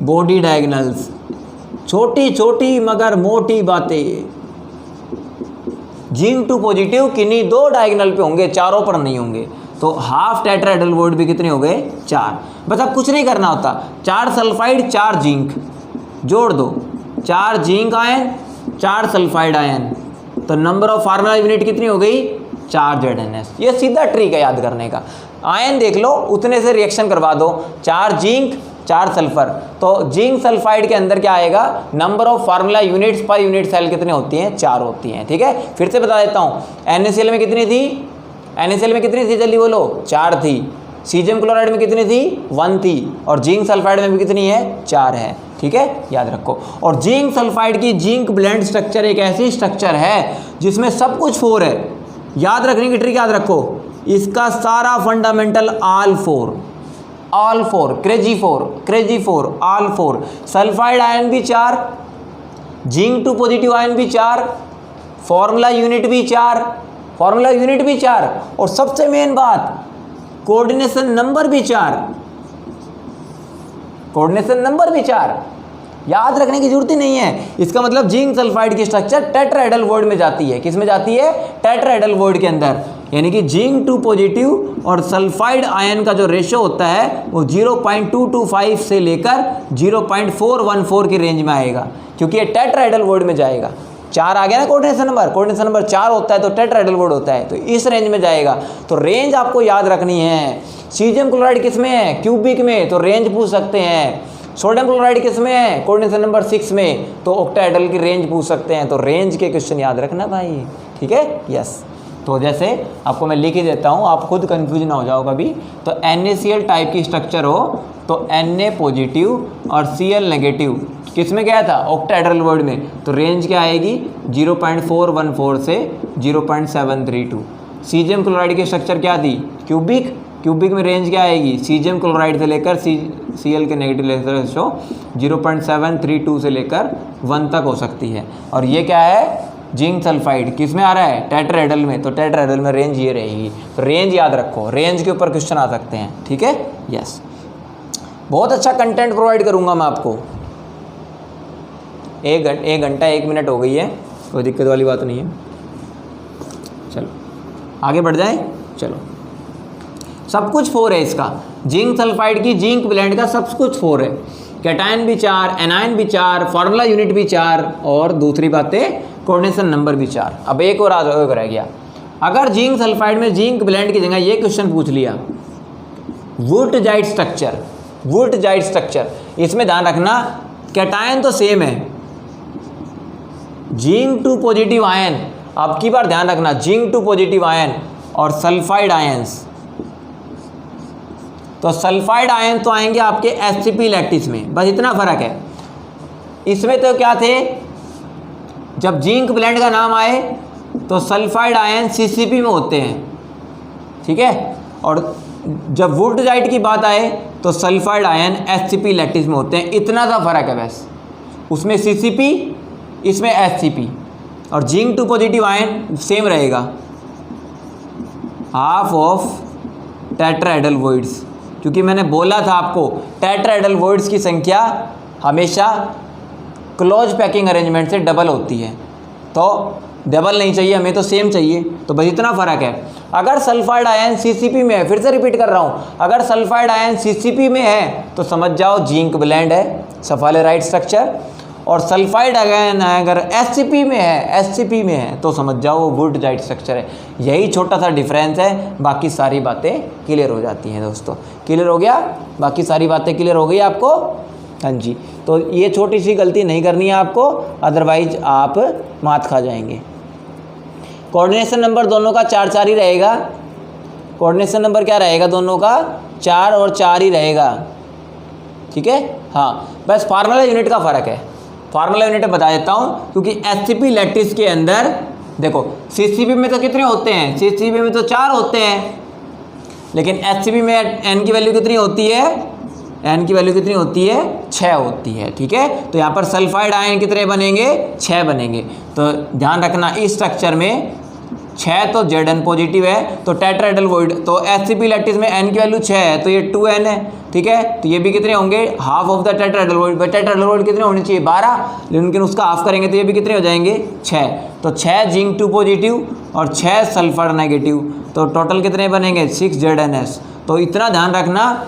बॉडी डायगोनल्स। छोटी छोटी मगर मोटी बातें। जिंक 2 पॉजिटिव किन्हीं 2 डायगोनल पे होंगे, चारों पर नहीं होंगे। तो हाफ टेट्राहेड्रल बॉन्ड भी कितने हो गए? 4। बस अब कुछ नहीं करना होता, 4 सल्फाइड 4 जिंक जोड़ दो, 4 जिंक आयन 4 सल्फाइड आयन, तो नंबर ऑफ फार्मूला यूनिट कितनी हो गई? 4 ZnS। ये सीधा ट्रिक है याद करने का। आयन देख लो, उतने से रिएक्शन करवा दो, 4 जिंक 4 सल्फर। तो जिंक सल्फाइड के अंदर क्या आएगा? Number of formula units per unit cell कितने होती हैं? 4 होती हैं। ठीक है, फिर से बता देता हूँ, NaCl में कितनी थी? NaCl में कितनी थी जल्दी बोलो? 4 थी। सीजियम क्लोराइड में कितनी थी? 1 थी। और जिंक सल्फाइड में भी कितनी है? 4 है। ठीक है, याद रखो। और जिंक सल्फाइड की जिंक ब्लेंड स्ट्रक्चर एक ऐसी स्ट्रक्चर है जिसमें सब कुछ 4 है। याद रखने की ट्रिक याद रखो, इसका सारा fundamental all 4 crazy 4 all 4। Sulphide ion भी 4, जिंक 2 पॉजिटिव आयन भी 4, फॉर्मूला यूनिट भी 4, और सबसे मेन बात, कोऑर्डिनेशन नंबर भी 4। याद रखने की जरूरत ही नहीं है। इसका मतलब जिंक सल्फाइड की स्ट्रक्चर टेट्राहेड्रल वॉइड में जाती है। किस में जाती है? टेट्राहेड्रल वॉइड के अंदर। यानी कि जिंक 2 पॉजिटिव और सल्फाइड आयन का जो रेशो होता है वो 0.225 से लेकर 0.414 की रेंज में आएगा, क्योंकि ये टेट्राहेड्रल वॉइड में जाएगा। 4 आ गया ना कोऑर्डिनेशन नंबर 4 होता है तो टेट्राहेड्रल बॉन्ड होता है, तो इस रेंज में जाएगा। तो रेंज आपको याद रखनी है। सीजियम क्लोराइड किस में है? क्यूबिक में, तो रेंज पूछ सकते हैं। सोडियम क्लोराइड किस में है? कोऑर्डिनेशन नंबर 6 में, तो ऑक्टाहेड्रल की रेंज पूछ सकते हैं। तो रेंज के क्वेश्चन याद रखना भाई। ठीक है, यस। तो जैसे आपको मैं लिख ही देता हूँ, आप खुद कन्फ्यूज ना हो जाओ कभी। तो NaCl टाइप की स्ट्रक्चर हो तो Na पॉजिटिव और Cl नेगेटिव किस में गया था? ऑक्टाहेड्रल बॉन्ड में। तो रेंज क्या आएगी? 0.414 से 0.732। सीजियम क्लोराइड की स्ट्रक्चर क्या थी? क्यूबिक में रेंज क्या आएगी? सीजियम क्लोराइड से लेकर Cl के नेगेटिव रेशो 0.732 से लेकर 1 तक हो सकती है। और ये क्या है? जिंक सल्फाइड किस में आ रहा है? टेट्राहेड्रल में। तो टेट्राहेड्रल में रेंज ये रहेगी। तो रेंज याद रखो, रेंज के ऊपर क्वेश्चन आ सकते हैं। ठीक है, यस। बहुत अच्छा कंटेंट प्रोवाइड करूंगा मैं आपको। 1 घंटा 1 मिनट हो गई है, कोई दिक्कत वाली बात नहीं है। चलो आगे बढ़ जाए। चलो, सब कुछ 4 है इसका। जिंक सल्फाइड की जिंक ब्लेंड का सब कुछ 4 है। कैटायन भी 4, एनायन भी 4, फॉर्मूला यूनिट भी 4, और दूसरी बातें कोऑर्डिनेशन नंबर भी 4। अब एक और रह गया। अगर जिंक सल्फाइड में जिंक ब्लेंड की जगह ये क्वेश्चन पूछ लिया, वुर्टजाइट स्ट्रक्चर, इसमें ध्यान रखना कैटायन तो सेम है, जिंक 2 पॉजिटिव आयन, अब की बार ध्यान रखना, जिंक 2 पॉजिटिव आयन और सल्फाइड आयंस। तो सल्फाइड आयन तो आएंगे आपके SCP लैटिस में, बस इतना फर्क है। इसमें तो क्या थे, जब जिंक ब्लेंड का नाम आए तो सल्फाइड आयन CCP में होते हैं, ठीक है, और जब वुर्टजाइट की बात आए तो सल्फाइड आयन SCP लैटिस में होते हैं। इतना सा फर्क है बस, उसमें CCP, इसमें SCP। और जिंक 2 पॉजिटिव आयन सेम रहेगा, हाफ ऑफ टेट्राहेड्रल वॉइड्स, क्योंकि मैंने बोला था आपको टेट्राहेड्रल वॉइड्स की संख्या हमेशा क्लोज पैकिंग अरेंजमेंट से डबल होती है। तो डबल नहीं चाहिए हमें, तो सेम चाहिए। तो बस इतना फ़र्क है। अगर सल्फाइड आयन CCP में है, फिर से रिपीट कर रहा हूँ, अगर सल्फाइड आयन CCP में है तो समझ जाओ जिंक ब्लेंड है, सफालेराइड स्ट्रक्चर। और सल्फाइड आयन अगर SCP में है तो समझ जाओ वो वुर्टजाइट स्ट्रक्चर है। यही छोटा सा डिफरेंस है, बाकी सारी बातें क्लियर हो जाती हैं दोस्तों। क्लियर हो गया? बाकी सारी बातें क्लियर हो गई आपको? हाँ जी। तो ये छोटी सी गलती नहीं करनी है आपको, अदरवाइज आप मात खा जाएंगे। कोऑर्डिनेशन नंबर दोनों का 4-4 ही रहेगा। कोऑर्डिनेशन नंबर क्या रहेगा दोनों का? 4 और 4 ही रहेगा, ठीक है। हाँ, बस फार्मूला यूनिट का फ़र्क है। फार्मूला यूनिट बता देता हूँ, क्योंकि एससीपी लैटिस के अंदर देखो सीसीपी में तो कितने होते हैं? सीसीपी में तो 4 होते हैं, लेकिन एचसीपी में एन की वैल्यू कितनी होती है? एन की वैल्यू कितनी होती है? 6 होती है, ठीक है। तो यहाँ पर सल्फाइड आयन कितने बनेंगे? 6 बनेंगे। तो ध्यान रखना इस स्ट्रक्चर में 6 तो Zn पॉजिटिव है, तो टेट्राहेड्रल वॉइड, तो एचसीपी लैटिस में n की वैल्यू 6 है, तो ये 2n है, ठीक है। तो ये भी कितने होंगे? Half of the tetrahedral void. Tetrahedral void कितने होने चाहिए? 12, लेकिन उसका हाफ करेंगे तो ये भी कितने हो जाएंगे? 6। तो 6 जिंक 2 पॉजिटिव और 6 सल्फर नेगेटिव, तो टोटल कितने बनेंगे? 6 ZnS। तो इतना ध्यान रखना,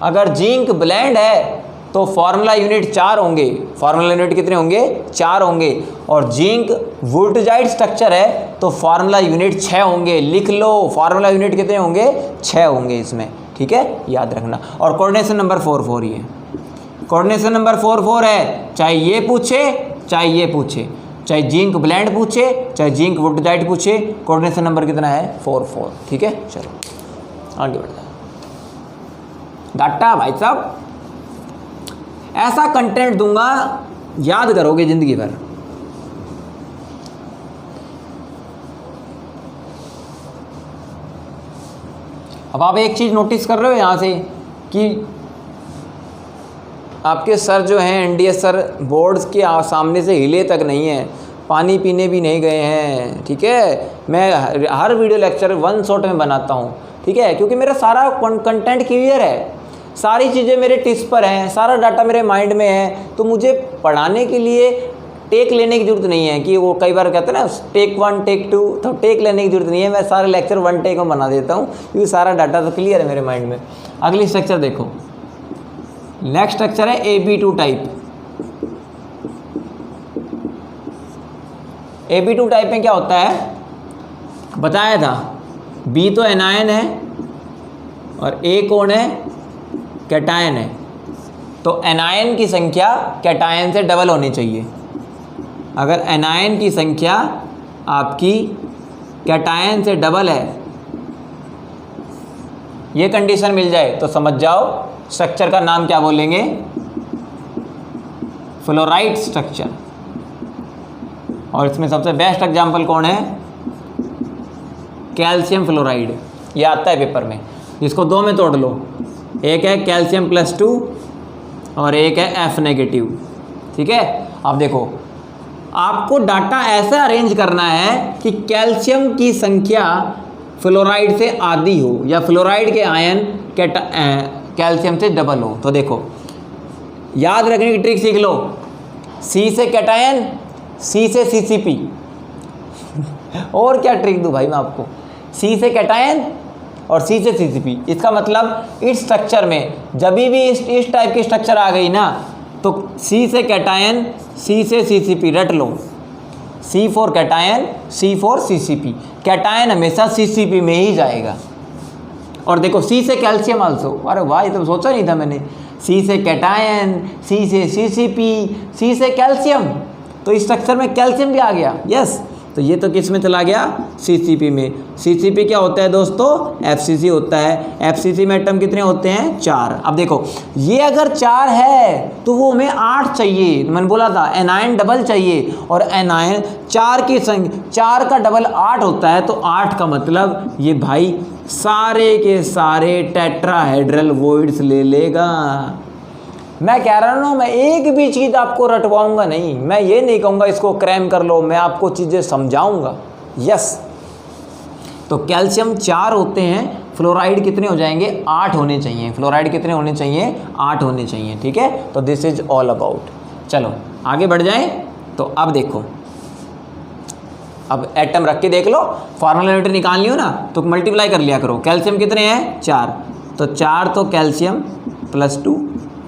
अगर जिंक ब्लेंड है तो फार्मूला यूनिट 4 होंगे। फार्मूला यूनिट कितने होंगे? 4 होंगे। और जिंक वुल्टजाइड स्ट्रक्चर है तो फार्मूला यूनिट 6 होंगे। लिख लो, फार्मूला यूनिट कितने होंगे? 6 होंगे इसमें, ठीक है, याद रखना। और कोऑर्डिनेशन नंबर 4-4 ही है। कोऑर्डिनेशन नंबर 4-4 है, चाहे ये पूछे चाहे ये पूछे, चाहे जिंक ब्लेंड पूछे चाहे जिंक वुल्टजाइड पूछे, कोऑर्डिनेशन नंबर कितना है? 4-4, ठीक है। चलो आगे बढ़ जाए। डाटा भाई साहब ऐसा कंटेंट दूंगा याद करोगे जिंदगी भर। अब आप एक चीज़ नोटिस कर रहे हो यहाँ से कि आपके सर जो हैं एनडीएस सर बोर्ड्स के सामने से हिले तक नहीं है, पानी पीने भी नहीं गए हैं, ठीक है। मैं हर वीडियो लेक्चर 1 शॉट में बनाता हूँ, ठीक है, क्योंकि मेरा सारा कंटेंट क्लियर है, सारी चीज़ें मेरे टिप्स पर हैं, सारा डाटा मेरे माइंड में है। तो मुझे पढ़ाने के लिए टेक लेने की ज़रूरत नहीं है कि वो कई बार कहते हैं ना टेक 1 टेक 2, तो टेक लेने की ज़रूरत नहीं है। मैं सारे लेक्चर 1 टेक में बना देता हूँ, क्योंकि सारा डाटा तो क्लियर है मेरे माइंड में। अगली स्ट्रक्चर देखो, नेक्स्ट स्ट्रक्चर है AB2 टाइप। AB2 टाइप में क्या होता है बताया था, B तो एनायन है और A कौन है? कैटायन है। तो एनायन की संख्या कैटायन से डबल होनी चाहिए। अगर एनायन की संख्या आपकी कैटायन से डबल है, ये कंडीशन मिल जाए तो समझ जाओ स्ट्रक्चर का नाम क्या बोलेंगे? Fluoride structure. और इसमें सबसे बेस्ट एग्जांपल कौन है? Calcium fluoride. ये आता है पेपर में, इसको 2 में तोड़ लो, एक है कैल्शियम +2 और एक है F नेगेटिव, ठीक है। अब देखो आपको डाटा ऐसा अरेंज करना है कि कैल्शियम की संख्या फ्लोराइड से आधी हो या फ्लोराइड के आयन कैल्शियम से डबल हो। तो देखो याद रखने की ट्रिक सीख लो, C से कैटायन, C से CCP। और क्या ट्रिक दूं भाई मैं आपको? C से कैटायन और C से CCP। इसका मतलब इस स्ट्रक्चर में जब भी इस टाइप की स्ट्रक्चर आ गई ना, तो C से कैटायन, C से CCP रट लो। C for cation, C for CCP। Cation हमेशा CCP में ही जाएगा। और देखो C से कैल्शियम आल्सो, अरे वाह ये तो सोचा नहीं था मैंने। C से कैटायन, C से CCP, C से कैल्शियम, तो इस स्ट्रक्चर में कैल्शियम भी आ गया। यस, तो ये तो किस में चला गया? CCP में। CCP क्या होता है दोस्तों? FCC होता है। FCC में एटम कितने होते हैं? 4। अब देखो ये अगर 4 है तो वो हमें 8 चाहिए। मैंने बोला था एनायन डबल चाहिए, और एनायन 4 की संख्या 4 का डबल 8 होता है, तो 8 का मतलब ये भाई सारे के सारे टेट्राहेड्रल वॉइड्स ले लेगा। मैं कह रहा हूँ मैं एक भी चीज़ आपको रटवाऊंगा नहीं, मैं ये नहीं कहूँगा इसको क्रैम कर लो, मैं आपको चीज़ें समझाऊंगा। यस, तो कैल्शियम 4 होते हैं, फ्लोराइड कितने हो जाएंगे? 8 होने चाहिए। फ्लोराइड कितने होने चाहिए? 8 होने चाहिए, ठीक है। तो दिस इज ऑल अबाउट। चलो आगे बढ़ जाएं। तो अब देखो, अब एटम रख के देख लो, फार्मूला यूनिट निकालनी हो ना तो मल्टीप्लाई कर लिया करो। कैल्शियम कितने हैं? 4, तो 4 तो कैल्शियम +2,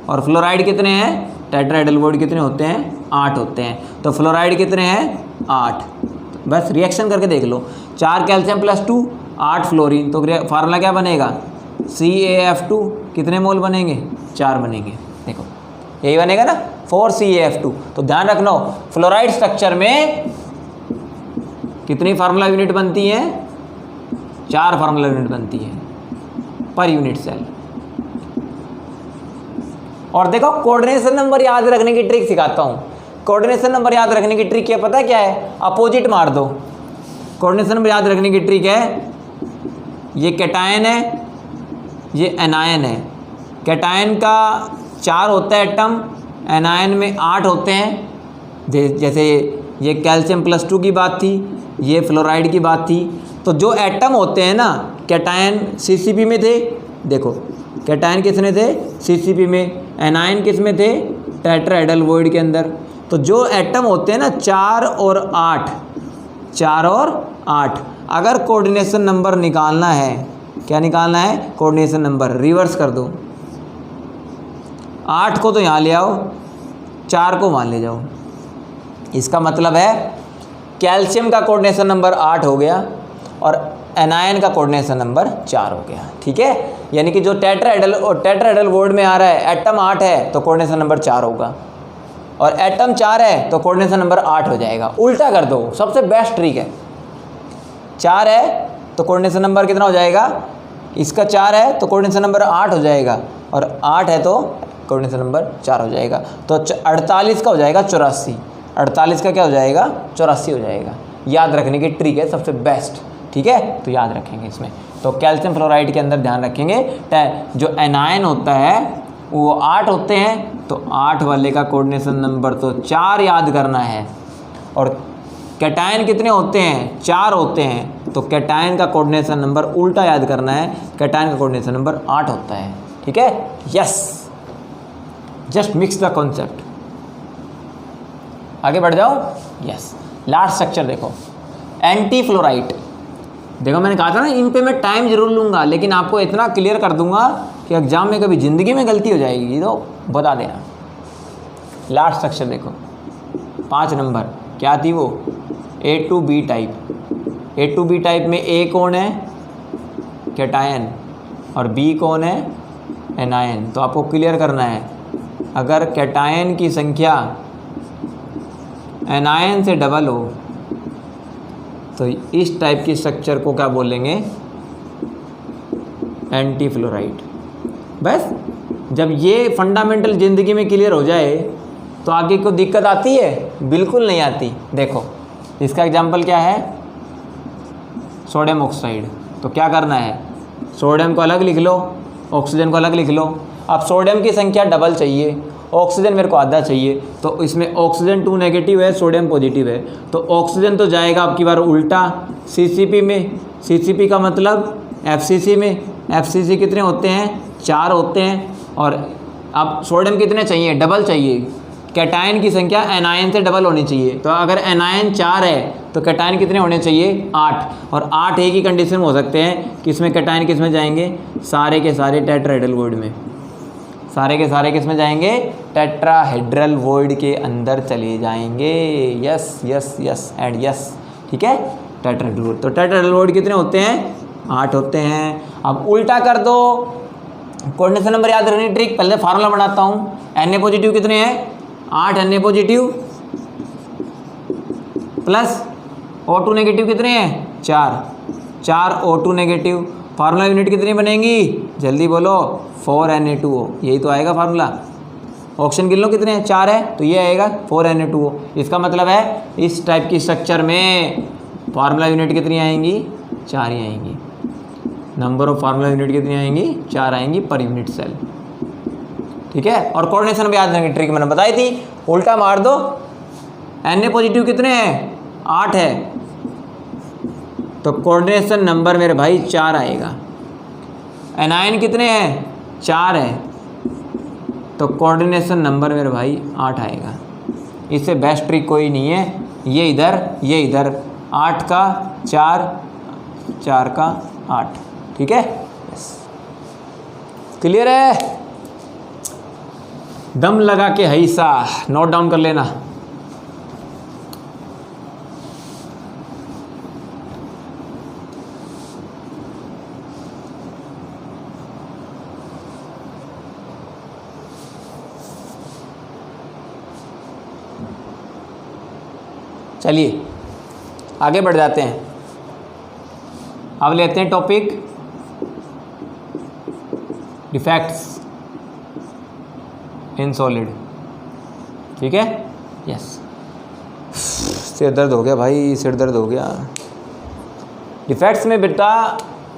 और फ्लोराइड कितने हैं? टेट्राहेड्रल वॉइड कितने होते हैं? 8 होते हैं। तो फ्लोराइड कितने हैं? 8। बस रिएक्शन करके देख लो, 4 कैल्शियम +2, 8 फ्लोरीन, तो फार्मूला क्या बनेगा? CaF2। कितने मोल बनेंगे? 4 बनेंगे। देखो यही बनेगा ना। 4CaF2। तो ध्यान रखना फ्लोराइड स्ट्रक्चर में कितनी फार्मूला यूनिट बनती हैं, 4 फार्मूला यूनिट बनती है पर यूनिट सेल। और देखो कोऑर्डिनेशन नंबर याद रखने की ट्रिक सिखाता हूं। कोऑर्डिनेशन नंबर याद रखने की ट्रिक क्या पता क्या है, अपोजिट मार दो। कोऑर्डिनेशन नंबर याद रखने की ट्रिक है, ये कैटायन है, ये एनायन है। कैटायन का 4 होता है एटम, एनायन में 8 होते हैं। जैसे ये कैल्शियम +2 की बात थी, ये फ्लोराइड की बात थी। तो जो एटम होते हैं ना, कैटायन CCP में थे, देखो कैटायन किस में थे, CCP में। एनायन किस में थे, टेट्राहेड्रल वॉइड के अंदर। तो जो एटम होते हैं ना 4 और 8, 4 और 8, अगर कोऑर्डिनेशन नंबर निकालना है, क्या निकालना है, कोऑर्डिनेशन नंबर, रिवर्स कर दो। 8 को तो यहाँ ले आओ, 4 को वहाँ ले जाओ। इसका मतलब है कैल्शियम का कोऑर्डिनेशन नंबर 8 हो गया और एनायन का कोऑर्डिनेशन नंबर 4 हो गया। ठीक है, यानी कि जो टेट्राहेड्रल वॉइड में आ रहा है, एटम 8 है तो कोऑर्डिनेशन नंबर 4 होगा, और एटम 4 है तो कोऑर्डिनेशन नंबर 8 हो जाएगा। उल्टा कर दो, सबसे बेस्ट ट्रिक है। 4 है तो कोऑर्डिनेशन नंबर कितना हो जाएगा, इसका 4 है तो कोऑर्डिनेशन नंबर 8 हो जाएगा, और 8 है तो कोऑर्डिनेशन नंबर 4 हो जाएगा। तो 48 का हो जाएगा 84, 48 का क्या हो जाएगा, 84 हो जाएगा। याद रखने की ट्रिक है सबसे बेस्ट। ठीक है, तो याद रखेंगे इसमें। तो कैल्शियम फ्लोराइड के अंदर ध्यान रखेंगे, जो एनायन होता है वो 8 होते हैं, तो 8 वाले का कोऑर्डिनेशन नंबर तो 4 याद करना है। और कैटायन कितने होते हैं, 4 होते हैं, तो कैटायन का कोऑर्डिनेशन नंबर उल्टा याद करना है, कैटायन का कोऑर्डिनेशन नंबर 8 होता है। ठीक है, yes, just mix the concept. आगे बढ़ जाओ। यस, लास्ट स्ट्रक्चर देखो, एंटी फ्लोराइड। देखो मैंने कहा था ना, इन पे मैं टाइम जरूर लूँगा, लेकिन आपको इतना क्लियर कर दूंगा कि एग्जाम में कभी ज़िंदगी में गलती हो जाएगी तो बता देना। लास्ट स्ट्रक्चर देखो, 5 नंबर, क्या थी वो, A2B टाइप। A2B टाइप में A कौन है, कैटायन, और B कौन है, एनायन। तो आपको क्लियर करना है, अगर कैटायन की संख्या एनायन से डबल हो तो इस टाइप की स्ट्रक्चर को क्या बोलेंगे, एंटी फ्लोराइड। बस जब ये फंडामेंटल ज़िंदगी में क्लियर हो जाए तो आगे को दिक्कत आती है, बिल्कुल नहीं आती। देखो इसका एग्जांपल क्या है, सोडियम ऑक्साइड। तो क्या करना है, सोडियम को अलग लिख लो, ऑक्सीजन को अलग लिख लो। अब सोडियम की संख्या डबल चाहिए, ऑक्सीजन मेरे को आधा चाहिए, तो इसमें ऑक्सीजन 2 नेगेटिव है, सोडियम पॉजिटिव है, तो ऑक्सीजन तो जाएगा आपकी बार उल्टा CCP में। CCP का मतलब FCC में। FCC कितने होते हैं, 4 होते हैं। और अब सोडियम कितने चाहिए, डबल चाहिए। कैटायन की संख्या एनायन से डबल होनी चाहिए, तो अगर एनायन 4 है तो कैटायन कितने होने चाहिए, 8। और 8 एक ही कंडीशन में हो सकते हैं कि इसमें कैटायन किस में जाएंगे, सारे के सारे टेट्राहेड्रल वॉइड में। सारे के सारे किस में जाएंगे, टेट्राहेड्रल वॉइड के अंदर चले जाएंगे। Yes yes yes and yes. ठीक है, टेट्राहेड्रल वॉइड। तो टेट्राहेड्रल वॉइड कितने होते हैं, 8 होते हैं। अब उल्टा कर दो, कोऑर्डिनेशन नंबर याद रखने की ट्रिक, पहले फार्मूला बनाता हूँ। Na पॉजिटिव कितने हैं, 8 Na positive plus O2 negative कितने हैं, 4 O2 नेगेटिव। फार्मूला यूनिट कितनी बनेंगी, जल्दी बोलो, 4Na2O। यही तो आएगा फार्मूला। ऑक्सीजन गिन लो कितने हैं, 4 है, तो ये आएगा 4Na2O। इसका मतलब है इस टाइप की स्ट्रक्चर में फार्मूला यूनिट कितनी आएंगी, 4 ही आएंगी। नंबर ऑफ फार्मूला यूनिट कितनी आएंगी, 4 आएंगी पर यूनिट सेल। ठीक है, और कोऑर्डिनेशन भी याद रखने की ट्रिक मैंने बताई थी, उल्टा मार दो। Na पॉजिटिव कितने हैं, 8 है, तो कोऑर्डिनेशन नंबर मेरे भाई 4 आएगा। एनायन कितने हैं, 4 है, तो कोऑर्डिनेशन नंबर मेरे भाई 8 आएगा। इससे बेस्ट ट्रिक कोई नहीं है। ये इधर 8 का 4, 4 का 8। ठीक है, क्लियर है। दम लगा के हईसा नोट डाउन कर लेना। चलिए आगे बढ़ जाते हैं। अब लेते हैं टॉपिक डिफेक्ट्स इन सॉलिड। ठीक है, यस। सिर दर्द हो गया भाई, सिर दर्द हो गया। डिफेक्ट्स में बेटा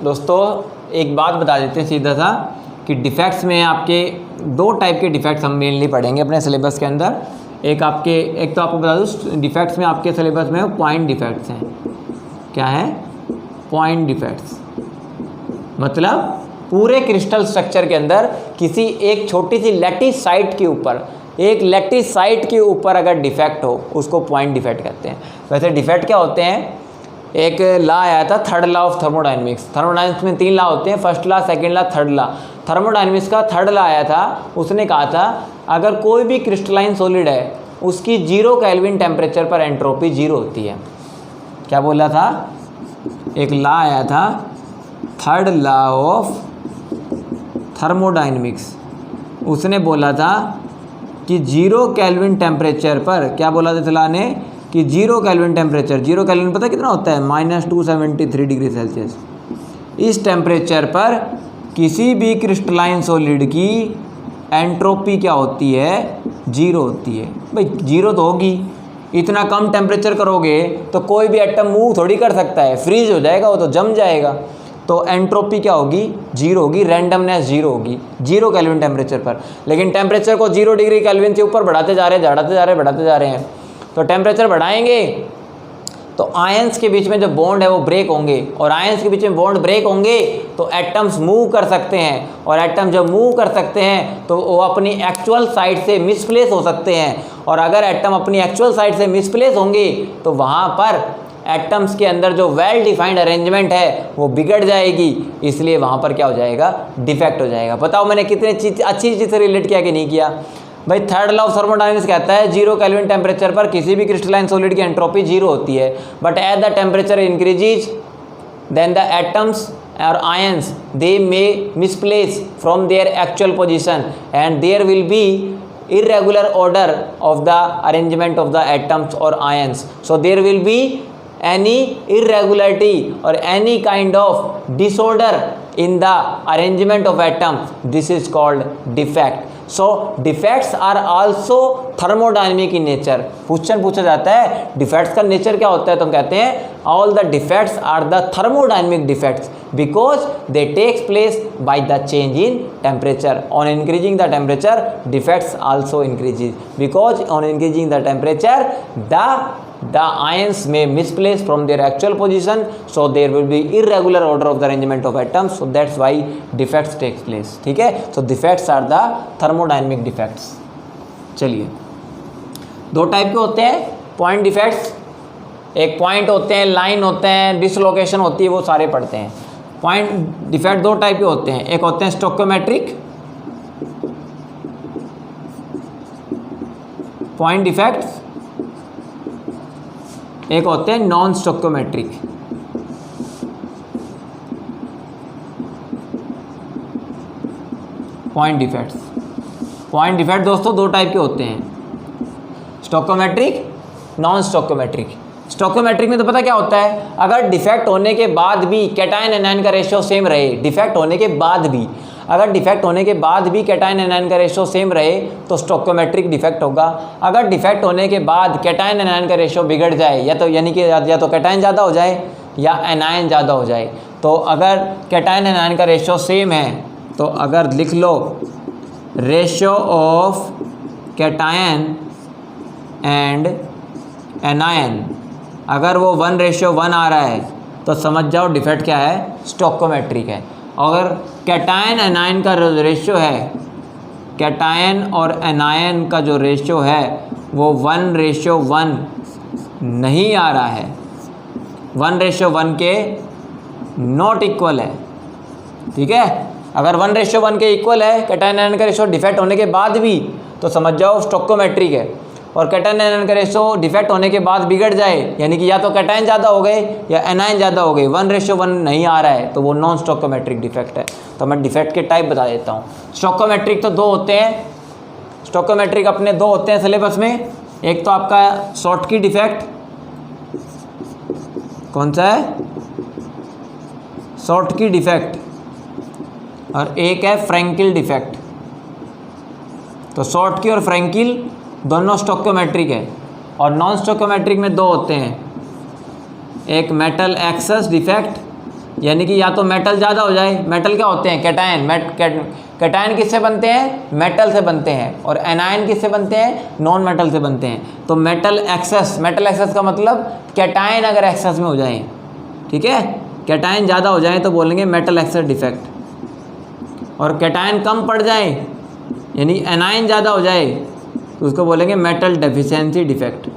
दोस्तों एक बात बता देते हैं सीधा सा कि डिफेक्ट्स में आपके दो टाइप के डिफेक्ट्स हम मेनली पढ़ेंगे अपने सिलेबस के अंदर। एक तो आपको बता दूँ डिफेक्ट्स में आपके सिलेबस में पॉइंट डिफेक्ट्स हैं। क्या है? पॉइंट डिफेक्ट्स मतलब पूरे क्रिस्टल स्ट्रक्चर के अंदर किसी एक छोटी सी लैटिस साइट के ऊपर अगर डिफेक्ट हो उसको पॉइंट डिफेक्ट कहते हैं। वैसे डिफेक्ट क्या होते हैं? एक लॉ आया था, third law of thermodynamics. Thermodynamics में 3 लॉ होते हैं, first law, second law, third law. Thermodynamics का थर्ड लॉ आया था, उसने कहा था अगर कोई भी क्रिस्टलाइन सॉलिड है उसकी 0 केल्विन टेम्परेचर पर एंट्रोपी 0 होती है। क्या बोला था? एक लॉ आया था, थर्ड लॉ ऑफ थर्मोडायनेमिक्स। उसने बोला था कि 0 केल्विन टेम्परेचर पर, क्या बोला था लॉ ने कि 0 केल्विन टेम्परेचर, 0 केल्विन पता कितना होता है? -273 डिग्री सेल्सियस। इस टेम्परेचर पर किसी भी क्रिस्टलाइन सॉलिड की एंट्रोपी क्या होती है? 0 होती है। भाई 0 तो होगी, इतना कम टेम्परेचर करोगे तो कोई भी एटम मूव थोड़ी कर सकता है, फ्रीज हो जाएगा, वो तो जम जाएगा। तो एंट्रोपी क्या होगी? 0 होगी, रैंडमनेस 0 होगी 0 केल्विन टेम्परेचर पर। लेकिन टेम्परेचर को 0 डिग्री केल्विन से ऊपर बढ़ाते जा रहे हैं, तो टेम्परेचर बढ़ाएंगे तो आयंस के बीच में जो बॉन्ड है वो ब्रेक होंगे, और आयंस के बीच में बॉन्ड ब्रेक होंगे तो एटम्स मूव कर सकते हैं, और एटम जब मूव कर सकते हैं तो वो अपनी एक्चुअल साइड से मिसप्लेस हो सकते हैं। और अगर एटम अपनी एक्चुअल साइड से मिसप्लेस होंगे तो वहाँ पर एटम्स के अंदर जो वेल डिफाइंड अरेंजमेंट है वो बिगड़ जाएगी, इसलिए वहाँ पर क्या हो जाएगा? डिफेक्ट हो जाएगा। बताओ मैंने कितने अच्छी चीज़ से रिलेट किया कि नहीं किया? भाई थर्ड लॉ ऑफ थर्मोडायनेमिक्स कहता है 0 केल्विन टेम्परेचर पर किसी भी क्रिस्टलाइन सॉलिड की एंट्रोपी 0 होती है, but as the temperature increases then the atoms और ions they may misplace from their actual position and there will be irregular order of the arrangement of the atoms or ions. So there will be any irregularity or any kind of disorder in the arrangement of atoms. This is called defect. So defects are also thermodynamic in nature. Question पूछा जाता है defects का nature क्या होता है, तो हम कहते हैं all the defects are the thermodynamic defects because they takes place by the change in temperature. On increasing the temperature, defects also increases because on increasing the temperature, the ions may misplace from their actual position, so there will be irregular order of the arrangement of atoms, so that's why defects takes place. ठीक है, so defects are the thermodynamic defects. चलिए, 2 type के होते हैं point defects. एक point होते हैं, line होते हैं, डिसलोकेशन होती है, वो सारे पढ़ते हैं। पॉइंट डिफेक्ट 2 टाइप के होते हैं, एक होते हैं स्टोकोमेट्रिक पॉइंट डिफेक्ट्स, एक होते हैं नॉन स्टोकोमेट्रिक। पॉइंट डिफेक्ट दोस्तों 2 टाइप के होते हैं, स्टोकोमेट्रिक, नॉन स्टोकोमेट्रिक। स्टोकोमेट्रिक में तो पता क्या होता है, अगर डिफेक्ट होने के बाद भी कैटायन एनायन का रेशियो सेम रहे, डिफेक्ट होने के बाद भी कैटायन एनायन का रेशियो सेम रहे तो स्टोकोमेट्रिक डिफेक्ट होगा। अगर डिफेक्ट होने के बाद कैटायन एनायन का रेशियो बिगड़ जाए, या तो यानी कि या तो कैटायन ज़्यादा हो जाए या एनायन ज़्यादा हो जाए, तो अगर कैटायन एनायन का रेशियो सेम है तो अगर लिख लो ratio of cation and anion, अगर वो 1:1 आ रहा है तो समझ जाओ डिफेक्ट क्या है? स्टोकोमेट्रिक है। अगर कैटायन एनायन का रेशियो है, कैटायन और एनायन का जो रेशियो है वो 1:1 नहीं आ रहा है, 1:1 के नॉट इक्वल है। ठीक है, अगर 1:1 के इक्वल है कैटायन एनायन का रेशियो डिफेक्ट होने के बाद भी, तो समझ जाओ स्टोकोमेट्रिक है। और कैटायन एनायन का रेशियो डिफेक्ट होने के बाद बिगड़ जाए, यानी कि या तो कैटायन ज़्यादा हो गए या एनायन ज़्यादा हो गए, 1:1 नहीं आ रहा है, तो वो नॉन स्टोकोमेट्रिक डिफेक्ट है। तो मैं डिफेक्ट के टाइप बता देता हूँ। स्टोकोमेट्रिक तो 2 होते हैं, स्टोकोमेट्रिक अपने 2 होते हैं सिलेबस में। एक तो आपका शॉर्टकी डिफेक्ट कौन सा है, शॉर्टकी डिफेक्ट, और एक है फ्रैंकिल डिफेक्ट। तो शॉर्टकी और फ्रैंकिल दोनों स्टोइकोमेट्रिक है, और नॉन स्टोइकोमेट्रिक में दो होते हैं, एक मेटल एक्सेस डिफेक्ट, यानी कि या तो मेटल ज़्यादा हो जाए, मेटल क्या होते हैं, कैटायन, कैटायन किससे बनते हैं, मेटल से बनते हैं, और एनायन किससे बनते हैं, नॉन मेटल से बनते हैं। तो मेटल एक्सेस का मतलब कैटायन अगर एक्सेस में हो जाए, ठीक है, कैटायन ज़्यादा हो जाए तो बोलेंगे मेटल एक्सेस डिफेक्ट, और कैटायन कम पड़ जाए यानी एनायन ज़्यादा हो जाए तो उसको बोलेंगे मेटल डेफिशिएंसी डिफेक्ट।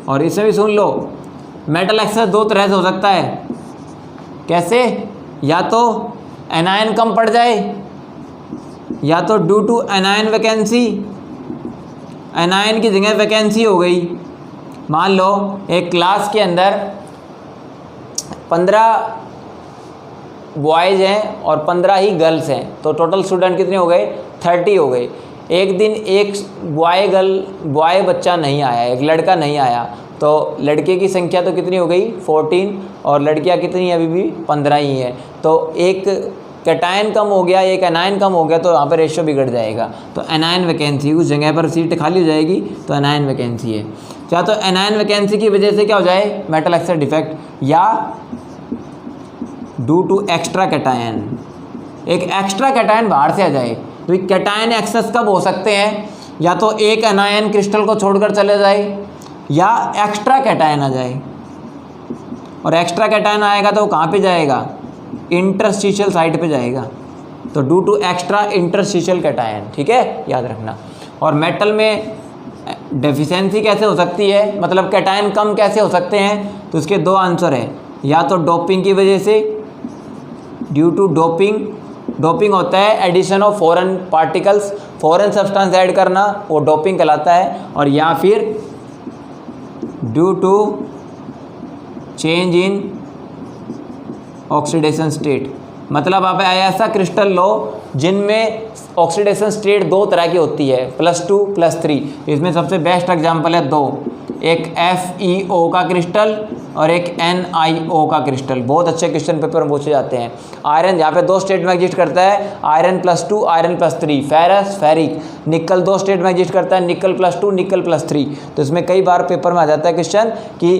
और इसमें भी सुन लो, मेटल एक्सेस दो तरह से हो सकता है, कैसे, या तो एनायन कम पड़ जाए, या तो due to anion vacancy, anion की जगह वैकेंसी हो गई। मान लो एक क्लास के अंदर 15 बॉयज़ हैं और 15 ही गर्ल्स हैं, तो टोटल स्टूडेंट कितने हो गए, 30 हो गए। एक दिन एक बॉय बच्चा नहीं आया, एक लड़का नहीं आया, तो लड़के की संख्या तो कितनी हो गई, 14, और लड़कियां कितनी अभी भी 15 ही है। तो एक कैटायन कम हो गया, एक एनायन कम हो गया, तो वहाँ पर रेशियो बिगड़ जाएगा। तो एनायन वैकेंसी, उस जगह पर सीट खाली हो जाएगी, तो एनायन वैकेंसी है। या तो एनायन वैकेंसी की वजह से क्या हो जाए, मेटल एक्सेस डिफेक्ट, या ड्यू टू एक्स्ट्रा कैटायन, एक एक्स्ट्रा कैटायन बाहर से आ जाए। तो कैटायन एक्सेस कब हो सकते हैं, या तो एक एनायन क्रिस्टल को छोड़कर चले जाए, या एक्स्ट्रा कैटायन आ जाए। और एक्स्ट्रा कैटायन आएगा तो वो कहाँ पे जाएगा, इंटरस्टिशियल साइट पे जाएगा। तो due to extra interstitial cation, ठीक है, याद रखना। और मेटल में डेफिशिएंसी कैसे हो सकती है, मतलब कैटायन कम कैसे हो सकते हैं, तो उसके दो आंसर है, या तो डोपिंग की वजह से, ड्यू टू डोपिंग, डोपिंग होता है addition of foreign particles, foreign substance add करना, वो डोपिंग कहलाता है। और या फिर due to change in oxidation state, मतलब आप ऐसा क्रिस्टल लो जिनमें ऑक्सीडेशन स्टेट दो तरह की होती है, +2 +3। इसमें सबसे बेस्ट एग्जांपल है दो, एक FeO का क्रिस्टल और एक NiO का क्रिस्टल। बहुत अच्छे क्वेश्चन पेपर में पूछे जाते हैं। आयरन यहाँ पे दो स्टेट में एग्जिस्ट करता है, आयरन +2 आयरन +3, फेरस फेरिक। निकल दो स्टेट में एग्जिस्ट करता है, निकल +2 निकल +3। तो इसमें कई बार पेपर में आ जाता है क्वेश्चन कि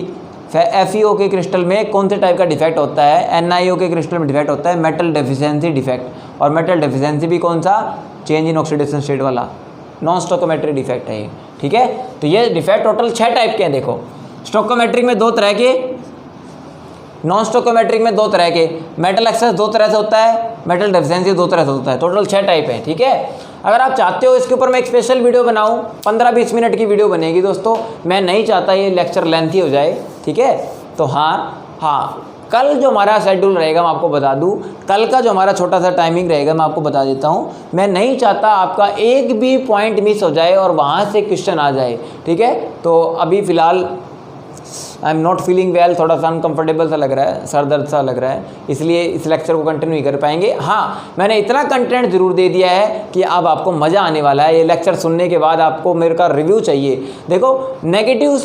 FeO के क्रिस्टल में कौन से टाइप का डिफेक्ट होता है, NiO के क्रिस्टल में डिफेक्ट होता है मेटल डेफिशिएंसी डिफेक्ट। और मेटल डेफिशिएंसी भी कौन सा, चेंज इन ऑक्सीडेशन स्टेट वाला, नॉन स्टोइकोमेट्रिक डिफेक्ट है ये, ठीक है। तो ये डिफेक्ट टोटल 6 टाइप के हैं। देखो, स्टोइकोमेट्रिक में 2 तरह के, नॉन स्टोइकोमेट्रिक में 2 तरह के, मेटल एक्सेस 2 तरह से होता है, मेटल डेफिशिएंसी 2 तरह से होता है। टोटल 6 टाइप है, ठीक है। अगर आप चाहते हो इसके ऊपर मैं एक स्पेशल वीडियो बनाऊं, 15-20 मिनट की वीडियो बनेगी दोस्तों। मैं नहीं चाहता ये लेक्चर लेंथी हो जाए, ठीक है। तो हाँ, कल जो हमारा शेड्यूल रहेगा मैं आपको बता दूं, कल का जो हमारा छोटा सा टाइमिंग रहेगा मैं आपको बता देता हूं। मैं नहीं चाहता आपका एक भी पॉइंट मिस हो जाए और वहां से क्वेश्चन आ जाए, ठीक है। तो अभी फ़िलहाल I am not feeling well, थोड़ा सा अनकम्फर्टेबल सा लग रहा है, सर दर्द सा लग रहा है, इसलिए इस लेक्चर को कंटिन्यू नहीं कर पाएंगे। हाँ, मैंने इतना कंटेंट ज़रूर दे दिया है कि अब आपको मज़ा आने वाला है। ये लेक्चर सुनने के बाद आपको मेरे का रिव्यू चाहिए। देखो, नेगेटिव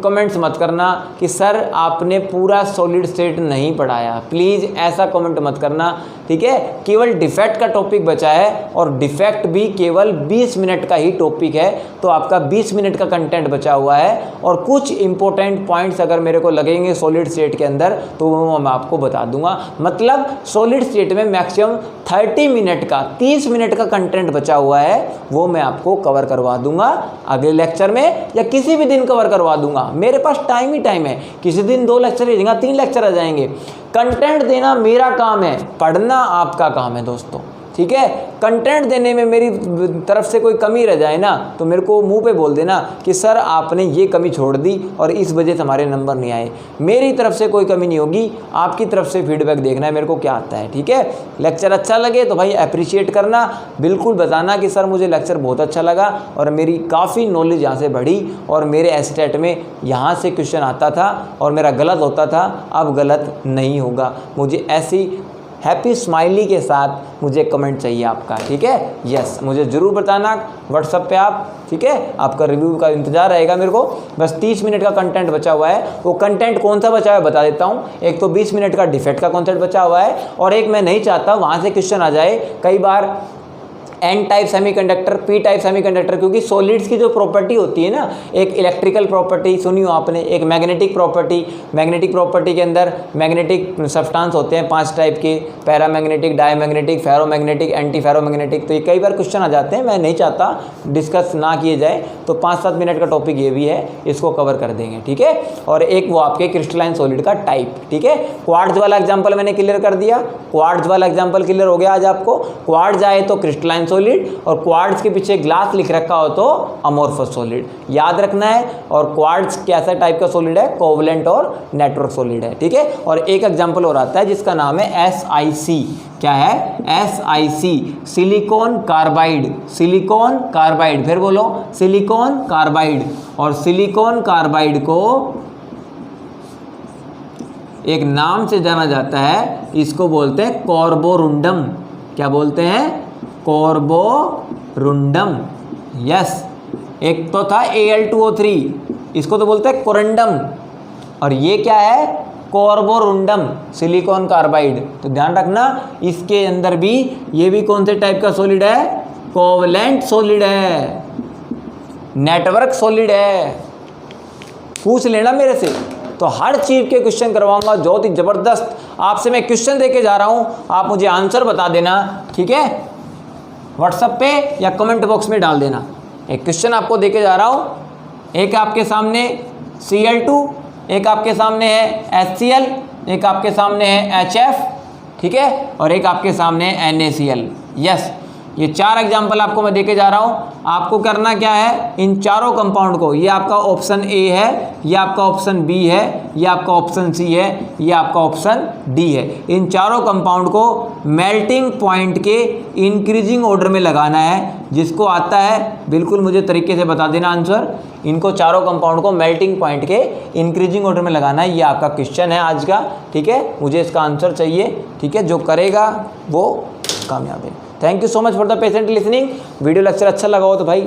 कमेंट्स मत करना कि सर आपने पूरा सॉलिड स्टेट नहीं पढ़ाया, प्लीज़ ऐसा कमेंट मत करना, ठीक है। केवल डिफेक्ट का टॉपिक बचा है और डिफेक्ट भी केवल 20 मिनट का ही टॉपिक है, तो आपका 20 मिनट का कंटेंट बचा हुआ है। और कुछ इंपॉर्टेंट पॉइंट्स अगर मेरे को लगेंगे सॉलिड स्टेट के अंदर तो वो मैं आपको बता दूंगा। मतलब सॉलिड स्टेट में मैक्सिमम 30 मिनट का, 30 मिनट का कंटेंट बचा हुआ है, वो मैं आपको कवर करवा दूंगा अगले लेक्चर में, या किसी भी दिन कवर करवा दूंगा। मेरे पास टाइम ही टाइम है, किसी दिन 2 लेक्चर आ जाएगा, 3 लेक्चर आ जाएंगे। कंटेंट देना मेरा काम है, पढ़ना आपका काम है दोस्तों, ठीक है। कंटेंट देने में मेरी तरफ से कोई कमी रह जाए ना तो मेरे को मुंह पे बोल देना कि सर आपने ये कमी छोड़ दी और इस वजह से हमारे नंबर नहीं आए। मेरी तरफ से कोई कमी नहीं होगी, आपकी तरफ से फीडबैक देखना है मेरे को क्या आता है, ठीक है। लेक्चर अच्छा लगे तो भाई अप्रिशिएट करना, बिल्कुल बताना कि सर मुझे लेक्चर बहुत अच्छा लगा और मेरी काफ़ी नॉलेज यहाँ से बढ़ी और मेरे एस्टेट में यहाँ से क्वेश्चन आता था और मेरा गलत होता था, अब गलत नहीं होगा। मुझे ऐसी हैप्पी स्माइली के साथ मुझे कमेंट चाहिए आपका, ठीक है। यस, मुझे ज़रूर बताना व्हाट्सएप पे आप, ठीक है। आपका रिव्यू का इंतजार रहेगा मेरे को। बस 30 मिनट का कंटेंट बचा हुआ है। वो कंटेंट कौन सा बचा हुआ है बता देता हूँ। एक तो 20 मिनट का डिफेक्ट का कॉन्सेप्ट बचा हुआ है, और एक मैं नहीं चाहता वहाँ से क्वेश्चन आ जाए कई बार N type semiconductor, P type semiconductor, क्योंकि सॉलिड्स की जो प्रॉपर्टी होती है ना, एक इलेक्ट्रिकल प्रॉपर्टी सुनी हो आपने, एक मैग्नेटिक प्रॉपर्टी। मैग्नेटिक प्रॉपर्टी के अंदर मैग्नेटिक सब्सटेंस होते हैं 5 टाइप के, paramagnetic, diamagnetic, ferromagnetic, anti ferromagnetic. तो ये कई बार क्वेश्चन आ जाते हैं, मैं नहीं चाहता डिस्कस ना किए जाए, तो 5-7 मिनट का टॉपिक ये भी है, इसको कवर कर देंगे, ठीक है। और एक वो आपके क्रिस्टलाइन सॉलिड का टाइप, ठीक है। क्वार्ट्ज वाला एग्जाम्पल मैंने क्लियर कर दिया, क्वार्ट्ज वाला एग्जाम्पल क्लियर हो गया आज आपको। क्वार्ट्ज आए तो क्रिस्टलाइन सॉलिड, और क्वार्ट्ज के पीछे ग्लास लिख रखा हो तो अमोर्फस सॉलिड, याद रखना है। और क्वार्ट्ज कैसा टाइप का सॉलिड है, कोवलेंट और नेटवर्क सॉलिड है, ठीक है। और एक एग्जांपल और आता है जिसका नाम है SiC। क्या है? SiC, silicon carbide. Silicon carbide, फिर बोलो सिलिकॉन कार्बाइड। और सिलिकॉन कार्बाइड को एक नाम से जाना जाता है, इसको बोलते हैं कार्बोरुंडम। क्या बोलते हैं? कार्बोरुंडम। यस, एक तो था Al2O3, इसको तो बोलते हैं कोरंडम, और ये क्या है? कार्बोरुंडम, सिलिकॉन कार्बाइड। तो ध्यान रखना, इसके अंदर भी ये भी कौन से टाइप का सॉलिड है? कोवलेंट सॉलिड है, नेटवर्क सॉलिड है। पूछ लेना मेरे से, तो हर चीज़ के क्वेश्चन करवाऊंगा, बहुत ही ज़बरदस्त। आपसे मैं क्वेश्चन देके जा रहा हूँ, आप मुझे आंसर बता देना, ठीक है। व्हाट्सएप पे या कमेंट बॉक्स में डाल देना। एक क्वेश्चन आपको देके जा रहा हूँ, एक आपके सामने Cl2, एक आपके सामने है HCl, एक आपके सामने है HF, ठीक है, और एक आपके सामने है NaCl। यस, ये 4 एग्जाम्पल आपको मैं देके जा रहा हूँ। आपको करना क्या है, इन चारों कंपाउंड को, ये आपका ऑप्शन A है, ये आपका ऑप्शन B है, ये आपका ऑप्शन C है, ये आपका ऑप्शन D है। इन चारों कंपाउंड को मेल्टिंग पॉइंट के इंक्रीजिंग ऑर्डर में लगाना है। जिसको आता है बिल्कुल मुझे तरीके से बता देना आंसर। इनको चारों कंपाउंड को मेल्टिंग पॉइंट के इंक्रीजिंग ऑर्डर में लगाना है। ये आपका क्वेश्चन है आज का, ठीक है। मुझे इसका आंसर चाहिए, ठीक है। जो करेगा वो कामयाब है। Thank you so much for the patient listening. Video lecture अच्छा लगा हो तो भाई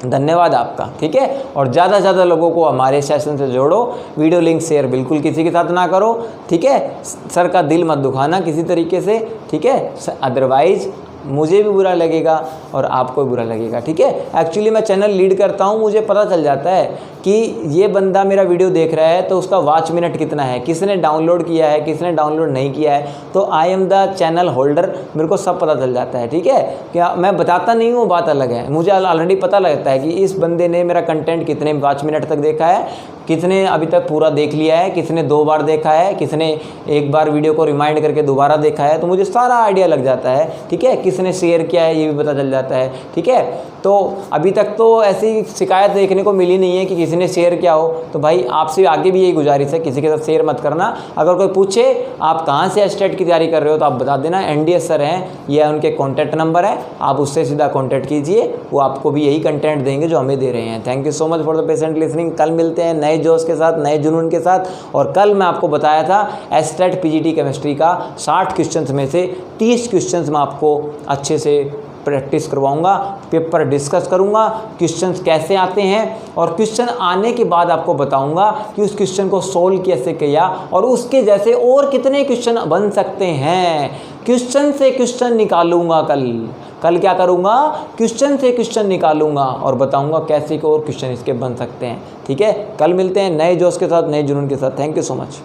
धन्यवाद आपका, ठीक है। और ज़्यादा से ज़्यादा लोगों को हमारे सेशन से जोड़ो। वीडियो लिंक शेयर बिल्कुल किसी के साथ ना करो, ठीक है। सर का दिल मत दुखाना किसी तरीके से, ठीक है, अदरवाइज मुझे भी बुरा लगेगा और आपको भी बुरा लगेगा, ठीक है। एक्चुअली मैं चैनल लीड करता हूँ, मुझे पता चल जाता है कि ये बंदा मेरा वीडियो देख रहा है तो उसका वॉच मिनट कितना है, किसने डाउनलोड किया है, किसने डाउनलोड नहीं किया है। तो I am the channel holder, मेरे को सब पता चल जाता है, ठीक है। क्या मैं बताता नहीं हूँ, बात अलग है। मुझे ऑलरेडी पता लगता है कि इस बंदे ने मेरा कंटेंट कितने वॉच मिनट तक देखा है, किसने अभी तक पूरा देख लिया है, किसने 2 बार देखा है, किसने 1 बार वीडियो को रिमाइंड करके दोबारा देखा है। तो मुझे सारा आइडिया लग जाता है, ठीक है। किसने शेयर किया है ये भी पता चल जाता है, ठीक है। तो अभी तक तो ऐसी शिकायत देखने को मिली नहीं है कि किसी ने शेयर किया हो। तो भाई आपसे आगे भी यही गुजारिश है, किसी के साथ शेयर मत करना। अगर कोई पूछे आप कहाँ से एस्टेट की तैयारी कर रहे हो तो आप बता देना, NDS सर हैं, यह उनके कॉन्टैक्ट नंबर है, आप उससे सीधा कॉन्टैक्ट कीजिए, वो आपको भी यही कंटेंट देंगे जो हमें दे रहे हैं। Thank you so much for the patient listening. कल मिलते हैं नए जोश के साथ, नए जुनून के साथ। और कल मैं आपको बताया था एस्टेट PGT केमिस्ट्री का 60 क्वेश्चंस में से 30 क्वेश्चंस मैं आपको अच्छे से प्रैक्टिस करवाऊंगा, पेपर डिस्कस करूंगा, क्वेश्चंस कैसे आते हैं, और क्वेश्चन आने के बाद आपको बताऊंगा कि उस क्वेश्चन को सोल्व कैसे किया, और उसके जैसे और कितने क्वेश्चन बन सकते हैं। क्वेश्चन से क्वेश्चन निकालूंगा कल क्या करूंगा, क्वेश्चन से क्वेश्चन निकालूंगा और बताऊंगा कैसे के और क्वेश्चन इसके बन सकते हैं, ठीक है। कल मिलते हैं नए जोश के साथ, नए जुनून के साथ। Thank you so much.